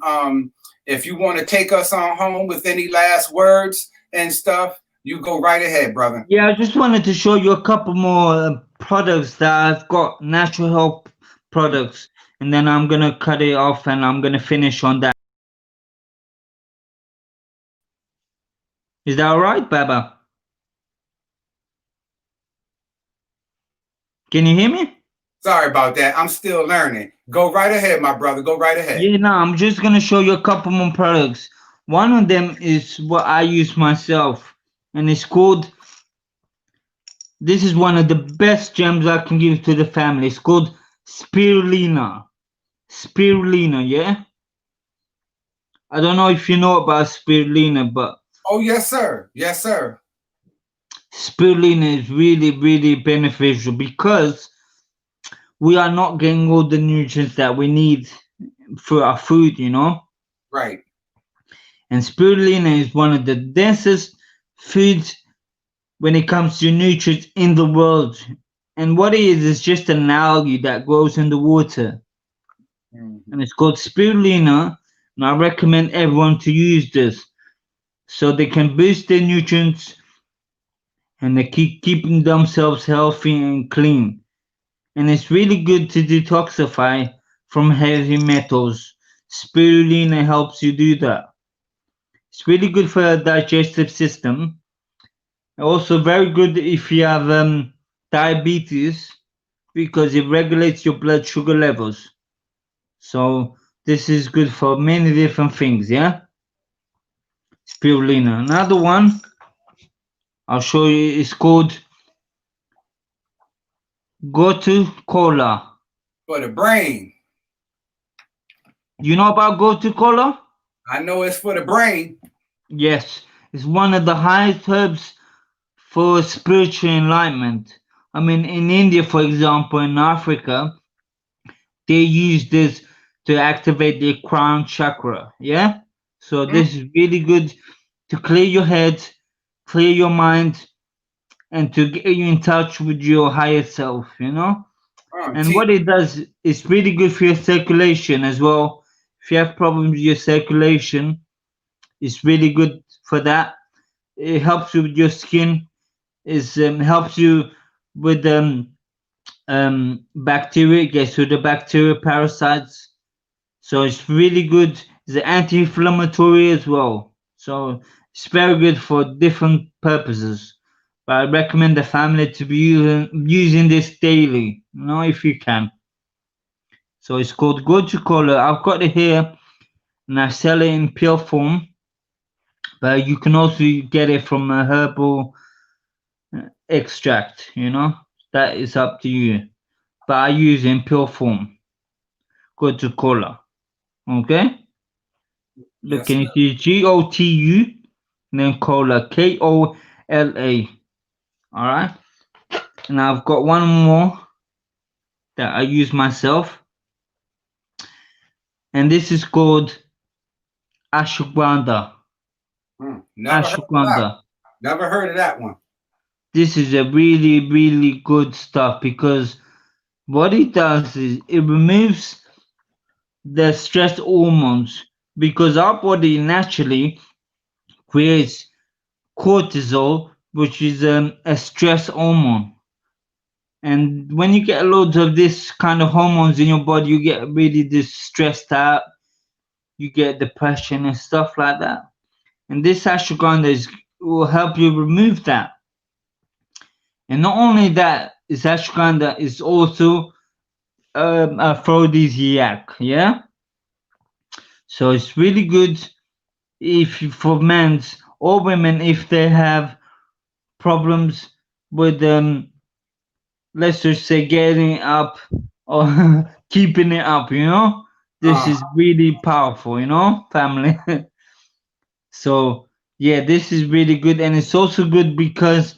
if you want to take us on home with any last words and stuff, you go right ahead, brother. Yeah, I just wanted to show you a couple more products that I've got, natural health products, and then I'm gonna cut it off and I'm gonna finish on that. Is that all right, Baba? Can you hear me? Sorry about that. I'm still learning. Go right ahead, my brother. Go right ahead. Yeah, no, I'm just gonna show you a couple more products. One of them is what I use myself, and it's called. This is one of the best gems I can give to the family. It's called spirulina. Spirulina, yeah. I don't know if you know about spirulina, but Oh yes, sir. Yes, sir. spirulina is really, really beneficial because we are not getting all the nutrients that we need for our food, you know. Right. And spirulina is one of the densest foods when it comes to nutrients in the world. And what it is just an algae that grows in the water. Mhm. And it's called spirulina. And I recommend everyone to use this so they can boost their nutrients and they keep keeping themselves healthy and clean. And it's really good to detoxify from heavy metals. Spirulina helps you do that. It's really good for your digestive system. Also very good if you have diabetes because it regulates your blood sugar levels. So this is good for many different things, yeah? Spirulina. Another one I'll show you is called Gotu Cola. For the brain. You know about Gotu Cola? I know it's for the brain. Yes, it's one of the highest herbs for spiritual enlightenment. I mean, in India, for example, in Africa, they use this to activate their crown chakra. Yeah? So Mm. this is really good to clear your head, clear your mind, and to get you in touch with your higher self, you know? And T. what it does is really good for your circulation as well. If you have problems with your circulation, it's really good for that. It helps you with your skin. It helps you with bacteria. It gets rid of bacteria, parasites. So it's really good. It's anti-inflammatory as well. So it's very good for different purposes. But I recommend the family to be using this daily, you know, if you can. So it's called Goju Cola. I've got it here and I sell it in pill form. But you can also get it from a herbal extract, you know. That is up to you. But I use it in pill form. Goju Cola. Okay? Look, Yes, can sir. you see Gotu and then Cola, Kola. All right. And I've got one more that I use myself, and this is called ashwagandha. Never heard of that. Ashwagandha. Never heard of that one. This is a really, really good stuff because what it does is it removes the stress hormones because our body naturally creates cortisol, which is a stress hormone. And when you get loads of this kind of hormones in your body, you get really this stressed out, you get depression and stuff like that. And this ashwagandha will help you remove that. And not only that, this ashwagandha is also aphrodisiac, yeah. So it's really good if for men or women if they have problems with let's just say getting up or keeping it up, you know. This Uh, is really powerful, you know, family. So Yeah, this is really good, and it's also good because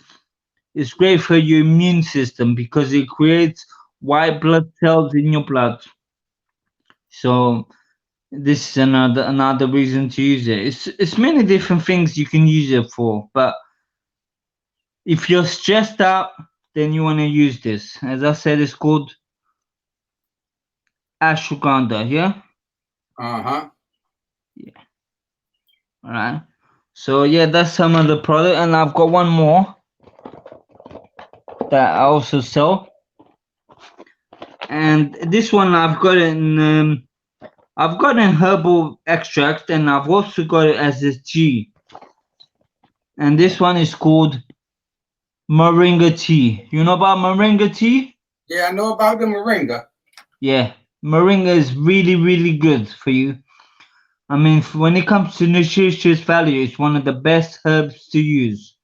it's great for your immune system because it creates white blood cells in your blood. So this is another reason to use it. It's many different things you can use it for, but if you're stressed out, then you want to use this. As I said, it's called ashwagandha. Yeah, Uh-huh. yeah. All right. So yeah, that's some of the product, and I've got one more that I also sell, and this one I've got an herbal extract, and I've also got it as a tea, and this one is called moringa tea. You know about moringa tea? Yeah, I know about the moringa. Yeah, moringa is really really good for you. I mean, when it comes to nutritious value, it's one of the best herbs to use.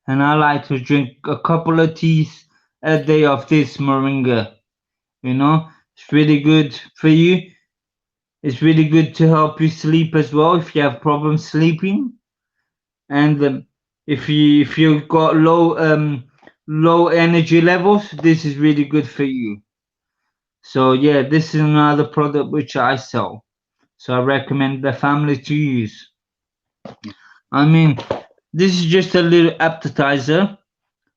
And I like to drink a couple of teas a day of this moringa. You know, it's really good for you. It's really good to help you sleep as well if you have problems sleeping. And if you've got low energy levels, this is really good for you. So yeah, this is another product which I sell. So I recommend the family to use. I mean, this is just a little appetizer.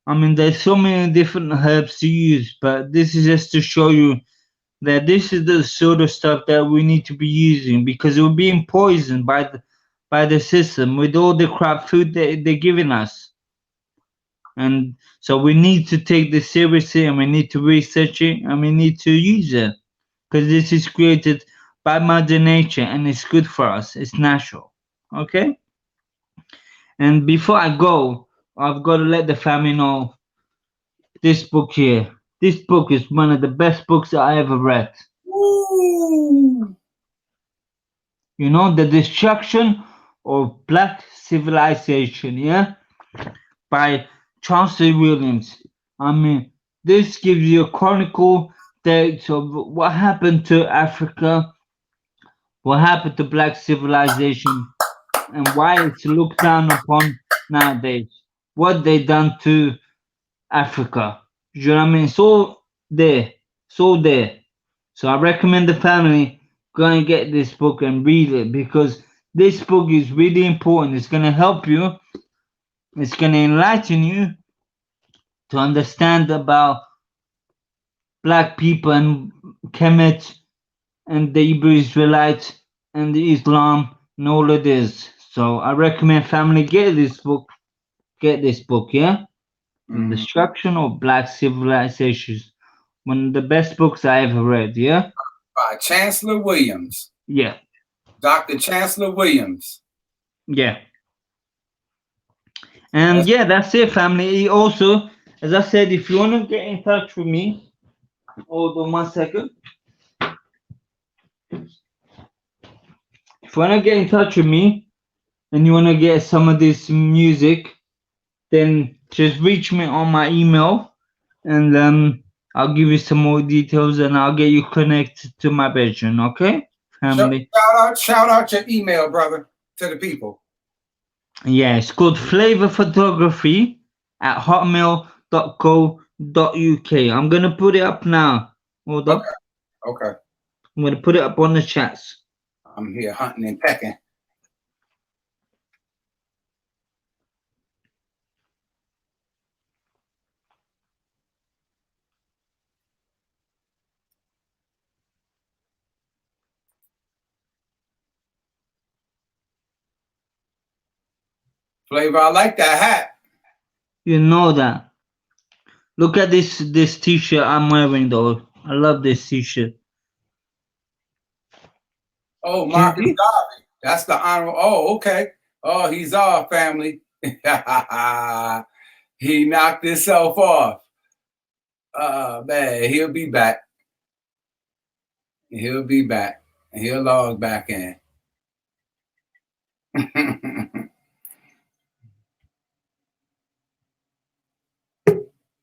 I mean, there's so many different herbs to use, but this is just to show you that this is the sort of stuff that we need to be using because we're being poisoned by the system with all the crap food that they're giving us. And so we need to take this seriously and we need to research it and we need to use it because this is created by Mother Nature and it's good for us. It's natural. Okay? And before I go, I've got to let the family know this book here. This book is one of the best books I ever read. Ooh. You know, The Destruction of Black Civilization, yeah? By Chauncey Williams. I mean, this gives you a chronicle dates of what happened to Africa, what happened to black civilization, and why it's looked down upon nowadays. What they done to Africa. You know what I mean? It's all there. It's all there. So I recommend the family go and get this book and read it because this book is really important. It's going to help you. It's going to enlighten you to understand about black people and Kemet and the Hebrew Israelites and the Islam and all of this. So I recommend family get this book. Get this book, yeah? The Mm. Destruction of Black Civilizations. One of the best books I ever read, yeah? By Chancellor Williams. Yeah, Dr. Chancellor Williams. yeah. And That's yeah, that's it, family. Also, as I said, if you want to get in touch with me, hold on 1 second. If you want to get in touch with me and you want to get some of this music, then just reach me on my email and I'll give you some more details and I'll get you connected to my bedroom, okay? Family. shout out your email, brother, to the people. Yeah, it's called Flavor Photography at hotmail.co.uk. I'm gonna put it up now. Hold Okay, up. okay. I'm gonna put it up on the chats. I'm here hunting and pecking. Flavor, I like that hat. You know that. Look at this t-shirt I'm wearing though. I love this t-shirt. Oh, Can you Marcus see? Garvey. That's the honor. Oh, okay. Oh, he's our family. He knocked himself off. Man, he'll be back. He'll be back. He'll log back in.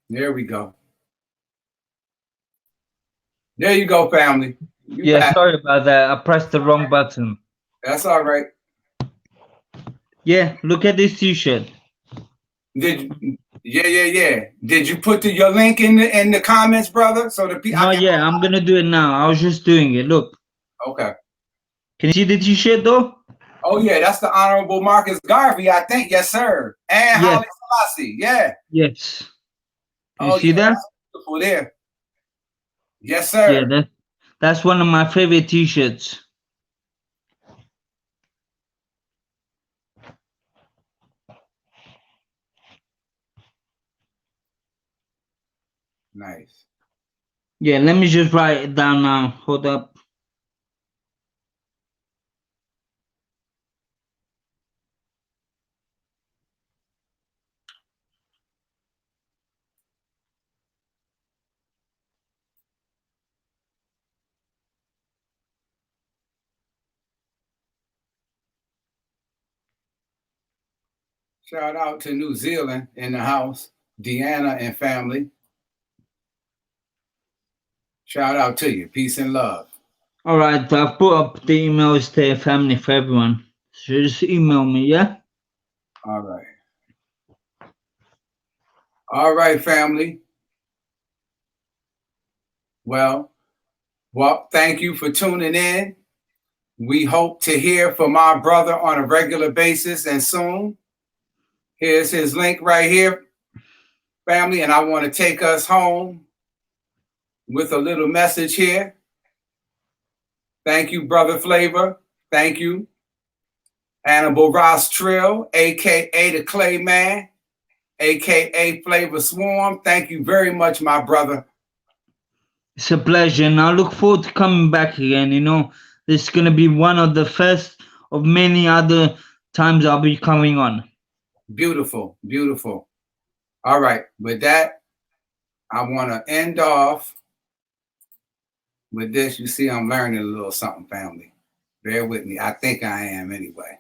There we go. There you go, family. You Yeah, back. sorry about that. I pressed the wrong button. That's all right. Yeah, look at this T-shirt. Yeah. Did you put your link in the comments, brother? So the people I No, can. yeah, I'm gonna do it now. I was just doing it. Look, Okay. can you see the T-shirt though? Oh yeah, that's the Honorable Marcus Garvey, I think. Yes, sir. And Yes, Holly Selassie. Yeah. yes. Can you Oh see yeah, that? that's beautiful there. Yes, Yeah, sir. that's one of my favorite T-shirts. Nice. Yeah, let me just write it down now. Hold up. Shout out to New Zealand in the house, Deanna and family. Shout out to you. Peace and love. All right, I've put up the emails to family for everyone. So just email me, yeah? All right. All right, family. Well, thank you for tuning in. We hope to hear from our brother on a regular basis and soon. Here's his link right here, family, and I want to take us home with a little message here. Thank you, Brother Flavor. Thank you. Anibal Ross Trill, a.k.a. the Clay Man, a.k.a. Flavor Swarm. Thank you very much, my brother. It's a pleasure, and I look forward to coming back again. You know, this is gonna be one of the first of many other times I'll be coming on. Beautiful, beautiful. All right, with that, I want to end off with this. You see, I'm learning a little something, family. Bear with me. I think I am anyway.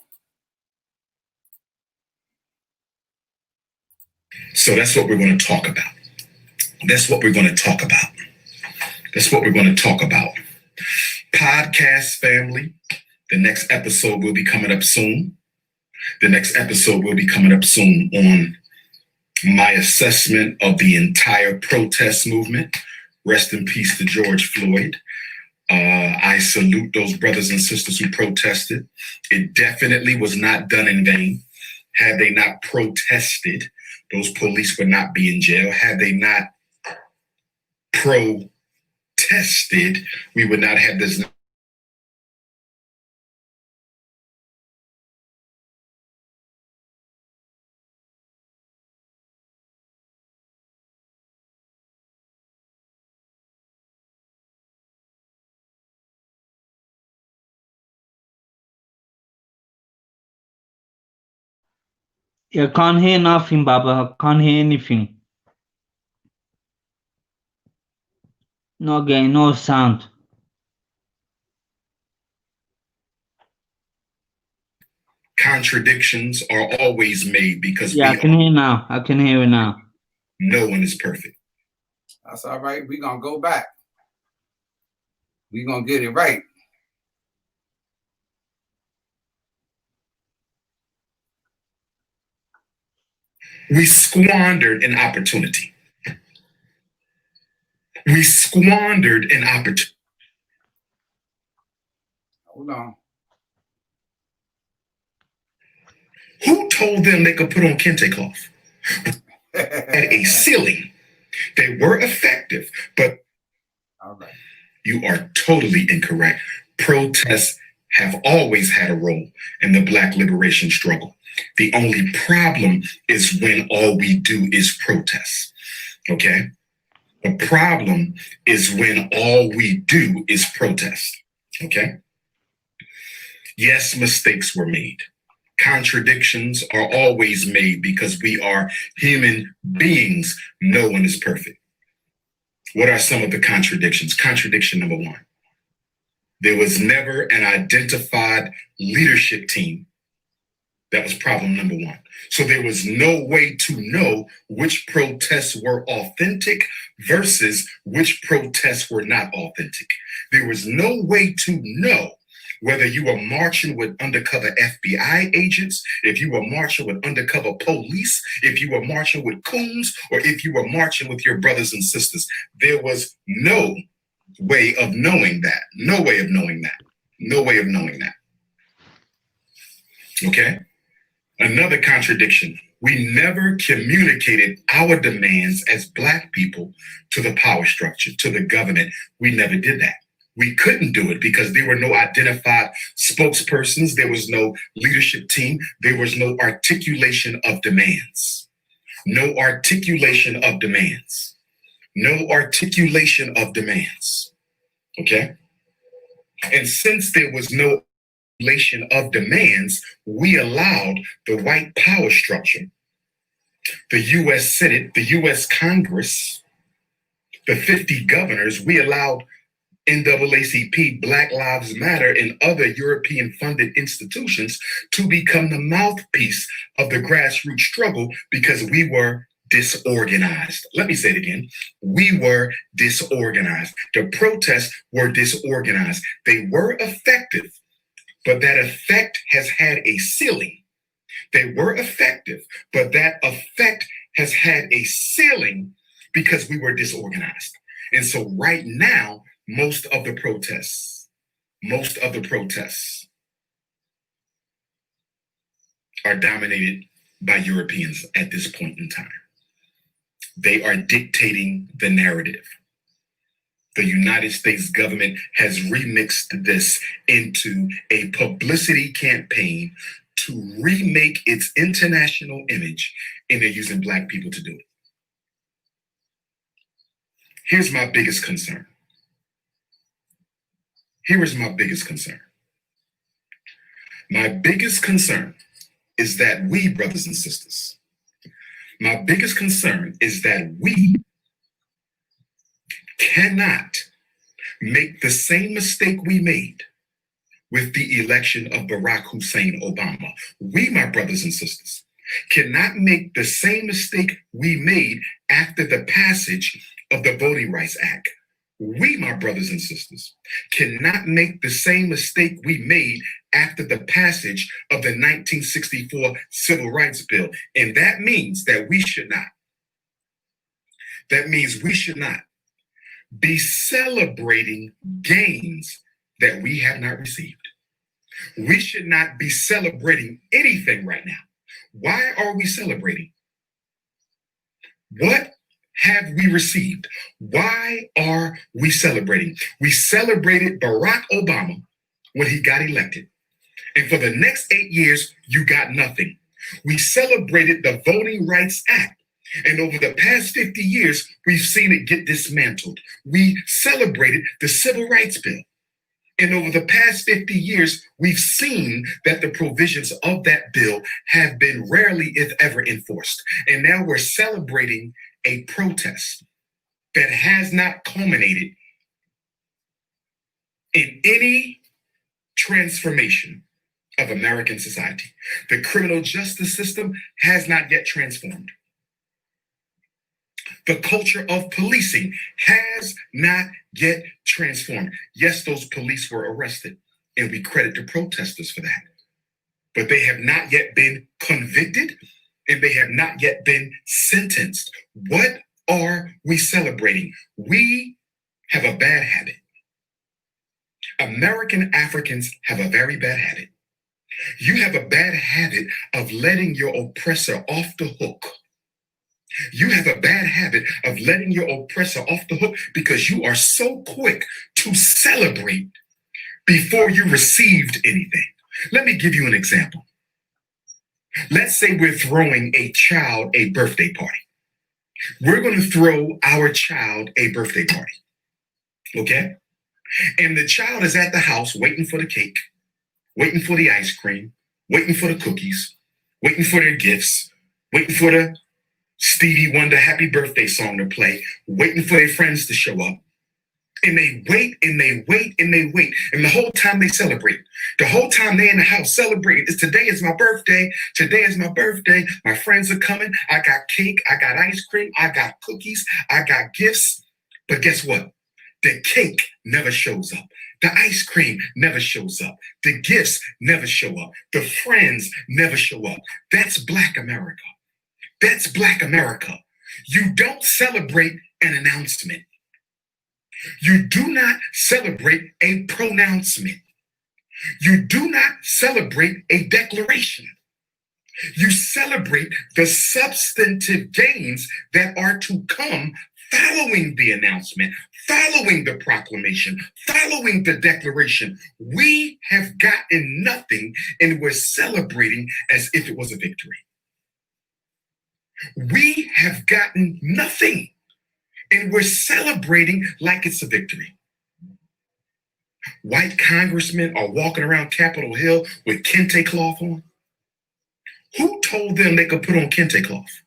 So that's what we're going to talk about. That's what we're going to talk about. That's what we're going to talk about. Podcast family, the next episode will be coming up soon. The next episode will be coming up soon on my assessment of the entire protest movement. Rest in peace to George Floyd. I salute those brothers and sisters who protested. It definitely was not done in vain. Had they not protested, those police would not be in jail. Had they not protested, we would not have this. I can't hear nothing, Baba. I can't hear anything. No gain, no sound. Contradictions are always made because Yeah, I can hear now. I can hear it now. No one is perfect. That's all right. We're going to go back. We're going to get it right. We squandered an opportunity. We squandered an opportunity. Hold on. Who told them they could put on kente cloth? At a ceiling. They were effective, but all right. You are totally incorrect. Protests have always had a role in the Black liberation struggle. The only problem is when all we do is protest. Okay? The problem is when all we do is protest. Okay? Yes, mistakes were made. Contradictions are always made because we are human beings. No one is perfect. What are some of the contradictions? Contradiction number one. There was never an identified leadership team. That was problem number one. So there was no way to know which protests were authentic versus which protests were not authentic. There was no way to know Whether you were marching with undercover FBI agents, if you were marching with undercover police, if you were marching with coons, or if you were marching with your brothers and sisters, there was no way of knowing that. No way of knowing that. No way of knowing that. Okay? Another contradiction. We never communicated our demands as Black people to the power structure, to the government. We never did that. We couldn't do it because there were no identified spokespersons. There was no leadership team. There was no articulation of demands. No articulation of demands. No articulation of demands. Okay? And since there was no articulation of demands, we allowed the white power structure, the U.S. Senate, the U.S. Congress, the 50 governors, we allowed NAACP, Black Lives Matter, and other European-funded institutions to become the mouthpiece of the grassroots struggle because we were disorganized. Let me say it again. We were disorganized. The protests were disorganized. They were effective, but that effect has had a ceiling. They were effective, but that effect has had a ceiling because we were disorganized. And so right now, most of the protests are dominated by Europeans at this point in time. They are dictating the narrative. The United States government has remixed this into a publicity campaign to remake its international image, and they're using Black people to do it. Here's my biggest concern. Here is my biggest concern. My biggest concern is that we, brothers and sisters, my biggest concern is that we cannot make the same mistake we made with the election of Barack Hussein Obama. We, my brothers and sisters, cannot make the same mistake we made after the passage of the Voting Rights Act. We, my brothers and sisters, cannot make the same mistake we made after the passage of the 1964 Civil Rights Bill. And that means that we should not. That means we should not be celebrating gains that we have not received. We should not be celebrating anything right now. Why are we celebrating? What have we received? Why are we celebrating? We celebrated Barack Obama when he got elected. And for the next 8 years, you got nothing. We celebrated the Voting Rights Act. And over the past 50 years, we've seen it get dismantled. We celebrated the Civil Rights Bill. And over the past 50 years, we've seen that the provisions of that bill have been rarely, if ever, enforced. And now we're celebrating a protest that has not culminated in any transformation of American society. The criminal justice system has not yet transformed. The culture of policing has not yet transformed. Yes, those police were arrested, and we credit the protesters for that. But they have not yet been convicted, and they have not yet been sentenced. What are we celebrating? We have a bad habit. American Africans have a very bad habit. You have a bad habit of letting your oppressor off the hook. You have a bad habit of letting your oppressor off the hook because you are so quick to celebrate before you received anything. Let me give you an example. Let's say we're throwing a child a birthday party. We're going to throw our child a birthday party, okay? And the child is at the house waiting for the cake, waiting for the ice cream, waiting for the cookies, waiting for their gifts, waiting for the Stevie Wonder happy birthday song to play, waiting for their friends to show up. And they wait and they wait and they wait. And the whole time they celebrate. The whole time they're in the house celebrating. It's today is my birthday. Today is my birthday. My friends are coming. I got cake. I got ice cream. I got cookies. I got gifts. But guess what? The cake never shows up. The ice cream never shows up. The gifts never show up. The friends never show up. That's Black America. That's Black America. You don't celebrate an announcement. You do not celebrate a pronouncement. You do not celebrate a declaration. You celebrate the substantive gains that are to come following the announcement, following the proclamation, following the declaration. We have gotten nothing and we're celebrating as if it was a victory. We have gotten nothing and we're celebrating like it's a victory. White congressmen are walking around Capitol Hill with kente cloth on. Who told them they could put on kente cloth?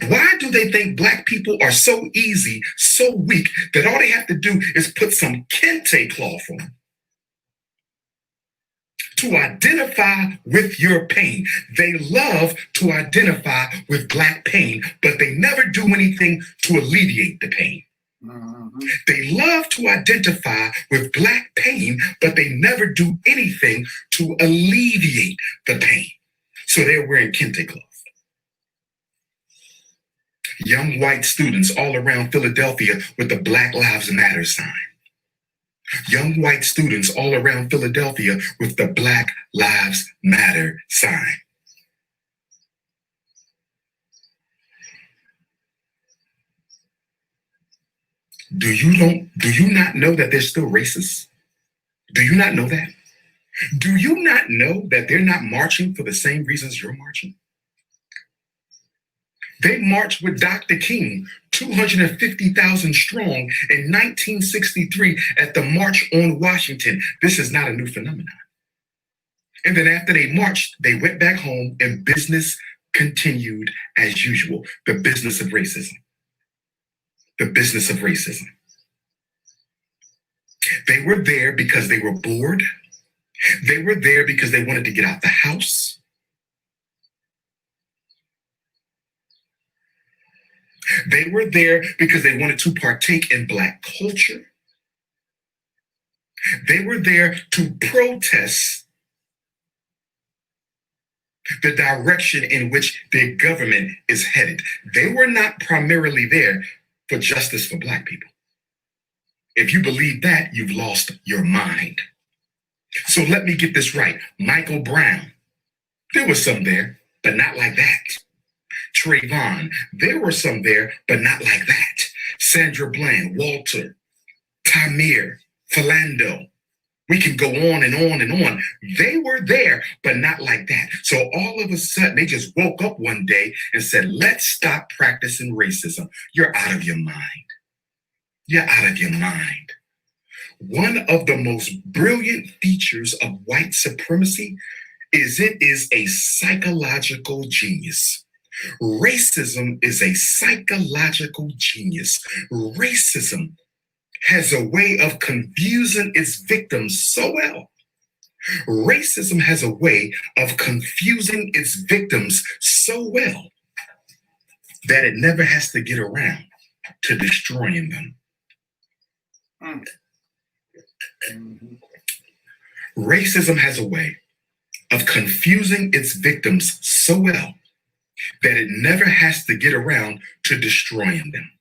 Why do they think Black people are so easy, so weak, that all they have to do is put some kente cloth on? To identify with your pain. They love to identify with Black pain, but they never do anything to alleviate the pain. They love to identify with Black pain, but they never do anything to alleviate the pain. So they're wearing kente cloth. Young white students all around Philadelphia with the Black Lives Matter sign. Young white students all around Philadelphia with the Black Lives Matter sign. Do you not know that they're still racist? Do you not know that? Do you not know that they're not marching for the same reasons you're marching? They marched with Dr. King, 250,000 strong in 1963 at the March on Washington. This is not a new phenomenon. And then after they marched, they went back home and business continued as usual. The business of racism. The business of racism. They were there because they were bored. They were there because they wanted to get out the house. They were there because they wanted to partake in Black culture. They were there to protest the direction in which their government is headed. They were not primarily there for justice for Black people. If you believe that, you've lost your mind. So let me get this right. Michael Brown, there was some there, but not like that. Trayvon, there were some there, but not like that. Sandra Bland, Walter, Tamir, Philando. We can go on and on and on. They were there, but not like that. So all of a sudden, they just woke up one day and said, let's stop practicing racism. You're out of your mind. You're out of your mind. One of the most brilliant features of white supremacy is it is a psychological genius. Racism is a psychological genius. Racism has a way of confusing its victims so well. Racism has a way of confusing its victims so well that it never has to get around to destroying them. Racism has a way of confusing its victims so well that it never has to get around to destroying them.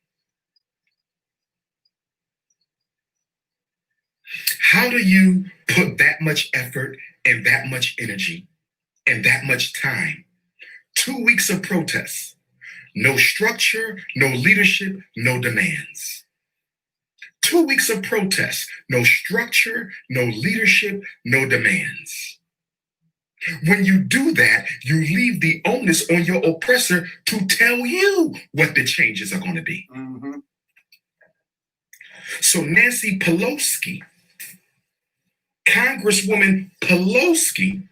How do you put that much effort and that much energy and that much time? 2 weeks of protests, no structure, no leadership, no demands. 2 weeks of protests, no structure, no leadership, no demands. When you do that, you leave the onus on your oppressor to tell you what the changes are going to be. So Nancy Pelosi, Congresswoman Pelosi,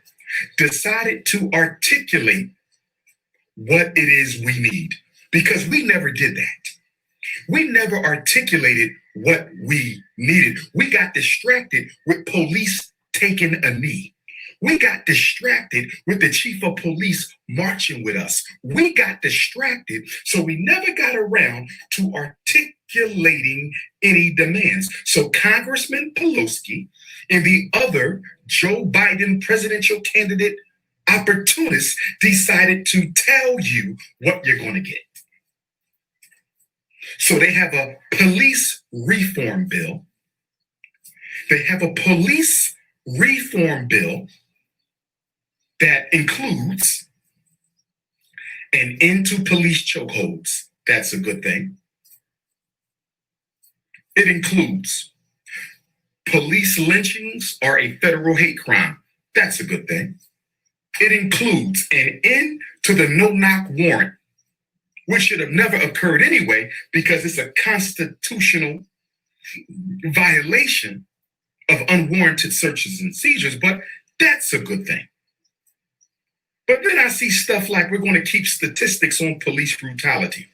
decided to articulate what it is we need, because we never did that. We never articulated what we needed. We got distracted with police taking a knee. We got distracted with the chief of police marching with us. We got distracted, so we never got around to articulating any demands. So Congressman Pelosi and the other Joe Biden presidential candidate opportunists decided to tell you what you're going to get. So they have a police reform bill. They have a police reform bill that includes an end to police chokeholds. That's a good thing. It includes police lynchings are a federal hate crime. That's a good thing. It includes an end to the no-knock warrant, which should have never occurred anyway because it's a constitutional violation of unwarranted searches and seizures, but that's a good thing. But then I see stuff like we're going to keep statistics on police brutality.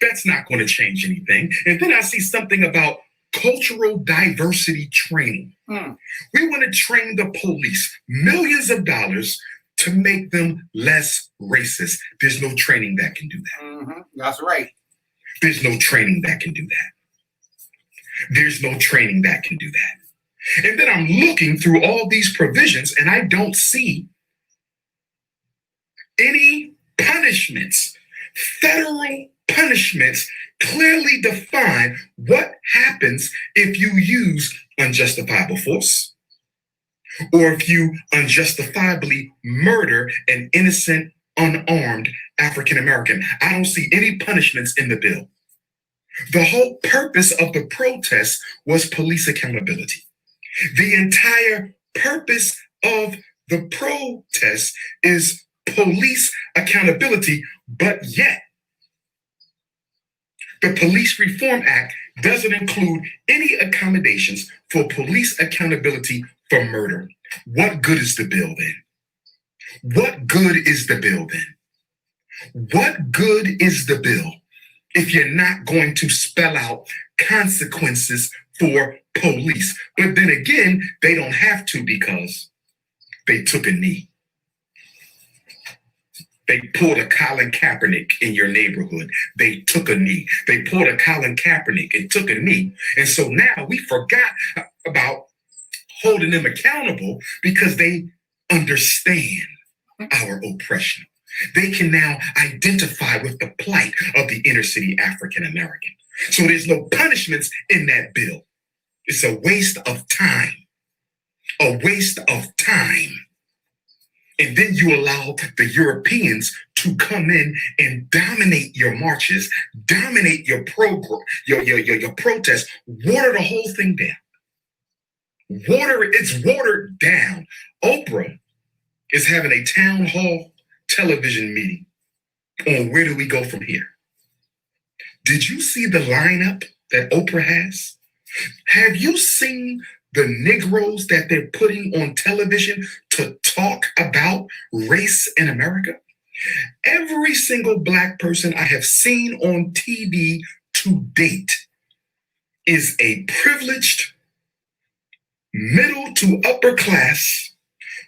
That's not going to change anything. And then I see something about cultural diversity training. We want to train the police millions of dollars to make them less racist. There's no training that can do that. That's right. There's no training that can do that. There's no training that can do that. And then I'm looking through all these provisions and I don't see any punishments, federal punishments clearly define what happens if you use unjustifiable force or if you unjustifiably murder an innocent, unarmed African American. I don't see any punishments in the bill. The whole purpose of the protest was police accountability. The entire purpose of the protest is police accountability, but yet the Police Reform Act doesn't include any accommodations for police accountability for murder. What good is the bill then? What good is the bill then? What good is the bill if you're not going to spell out consequences for police? But then again, they don't have to because they took a knee. They pulled a Colin Kaepernick in your neighborhood. They took a knee. They pulled a Colin Kaepernick and took a knee. And so now we forgot about holding them accountable because they understand our oppression. They can now identify with the plight of the inner city African American. So there's no punishments in that bill. It's a waste of time. A waste of time. And then you allow the Europeans to come in and dominate your marches, dominate your program, your protests, water the whole thing down. It's watered down. Oprah is having a town hall television meeting on where do we go from here. Did you see the lineup that Oprah has? Have you seen the Negroes that they're putting on television to talk about race in America? Every single Black person I have seen on TV to date is a privileged, middle to upper class,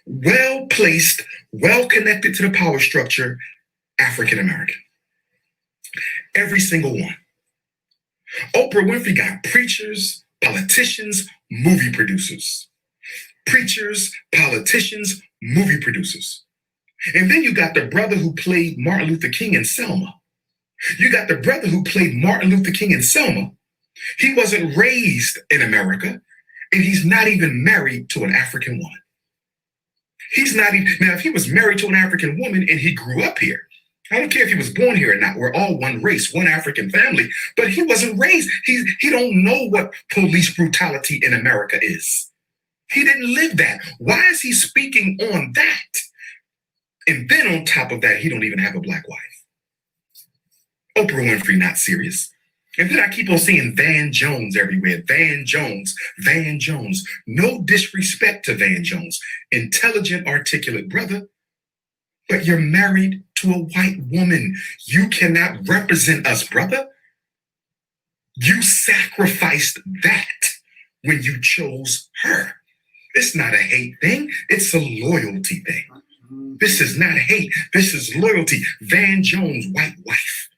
well-placed, well-connected to the power structure, African American. Every single one. Oprah Winfrey got preachers, politicians, movie producers. Preachers, politicians, movie producers. And then you got the brother who played Martin Luther King in Selma. You got the brother who played Martin Luther King in Selma. He wasn't raised in America, and he's not even married to an African woman. He's not even, now if he was married to an African woman and he grew up here, I don't care if he was born here or not, we're all one race, one African family, but he wasn't raised, he don't know what police brutality in America is. He didn't live that. Why is he speaking on that? And then on top of that, he don't even have a Black wife. Oprah Winfrey, not serious. And then I keep on seeing Van Jones everywhere. Van Jones, Van Jones. No disrespect to Van Jones. Intelligent, articulate brother. But you're married to a white woman. You cannot represent us, brother. You sacrificed that when you chose her. It's not a hate thing. It's a loyalty thing. This is not hate. This is loyalty. Van Jones, white wife.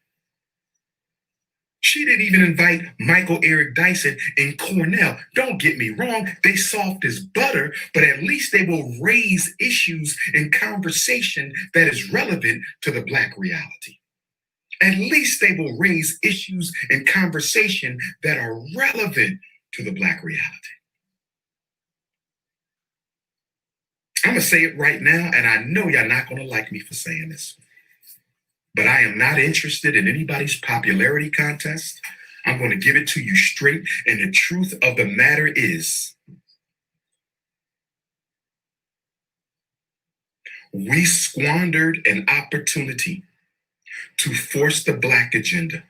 She didn't even invite Michael Eric Dyson and Cornell. Don't get me wrong, they soft as butter, but at least they will raise issues in conversation that is relevant to the Black reality. At least they will raise issues in conversation that are relevant to the Black reality. I'm going to say it right now, and I know y'all not going to like me for saying this, but I am not interested in anybody's popularity contest. I'm going to give it to you straight, and the truth of the matter is, we squandered an opportunity to force the Black agenda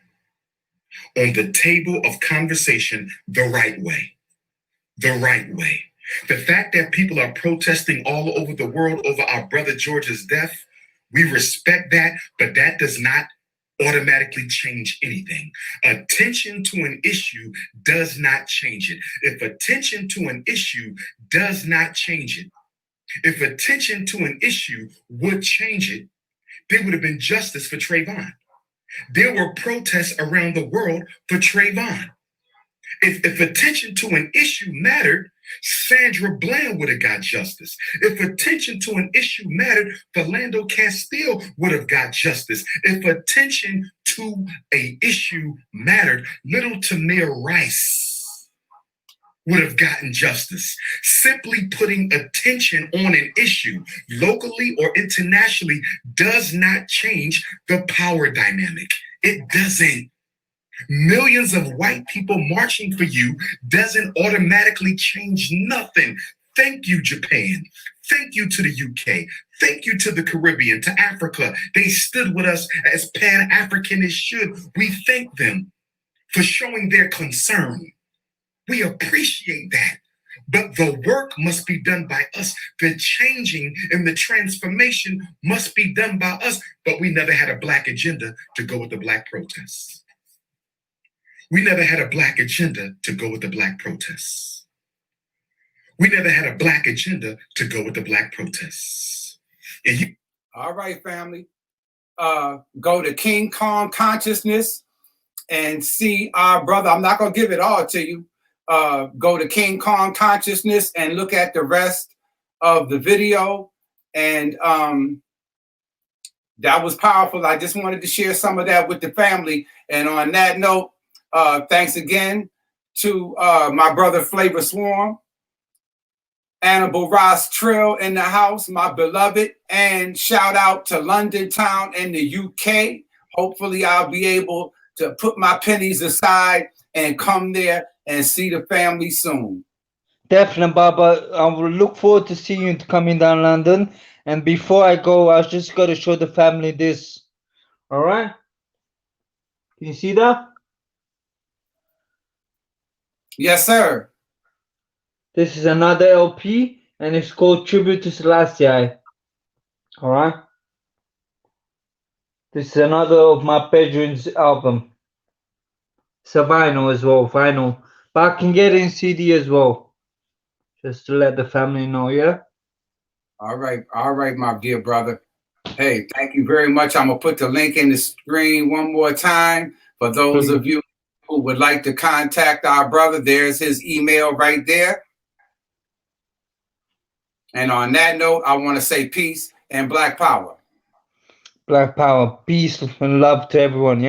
on the table of conversation the right way. The right way. The fact that people are protesting all over the world over our brother George's death, we respect that, but that does not automatically change anything. Attention to an issue does not change it. If attention to an issue does not change it, if attention to an issue would change it, there would have been justice for Trayvon. There were protests around the world for Trayvon. If attention to an issue mattered, Sandra Bland would have got justice. If attention to an issue mattered, Philando Castile would have got justice. If attention to an issue mattered, little Tamir Rice would have gotten justice. Simply putting attention on an issue, locally or internationally, does not change the power dynamic. It doesn't. Millions of white people marching for you doesn't automatically change nothing. Thank you, Japan. Thank you to the UK. Thank you to the Caribbean, to Africa. They stood with us as Pan-Africanists should. We thank them for showing their concern. We appreciate that. But the work must be done by us. The changing and the transformation must be done by us. But we never had a Black agenda to go with the Black protests. We never had a Black agenda to go with the Black protests. We never had a Black agenda to go with the Black protests. And you— All right, family. Go to King Kong Consciousness and see our brother. I'm not going to give it all to you. Go to King Kong Consciousness and look at the rest of the video. And that was powerful. I just wanted to share some of that with the family. And on that note, thanks again to my brother Flavor Swarm, Anibal Ross Trill in the house, my beloved, and shout out to London Town in the UK. Hopefully I'll be able to put my pennies aside and come there and see the family soon. Definitely, Baba. I will look forward to seeing you coming down London. And before I go, I was just going to show the family this. All right? Can you see that? Yes, sir. This is another LP, and it's called Tribute to Selassie. All right? This is another of my bedroom's album. It's a vinyl as well, vinyl. But I can get it in CD as well. Just to let the family know, yeah? All right, my dear brother. Hey, thank you very much. I'm going to put the link in the screen one more time. For those of you who would like to contact our brother, there's his email right there. And on that note, I want to say peace and Black Power. Black Power, peace and love to everyone, yeah?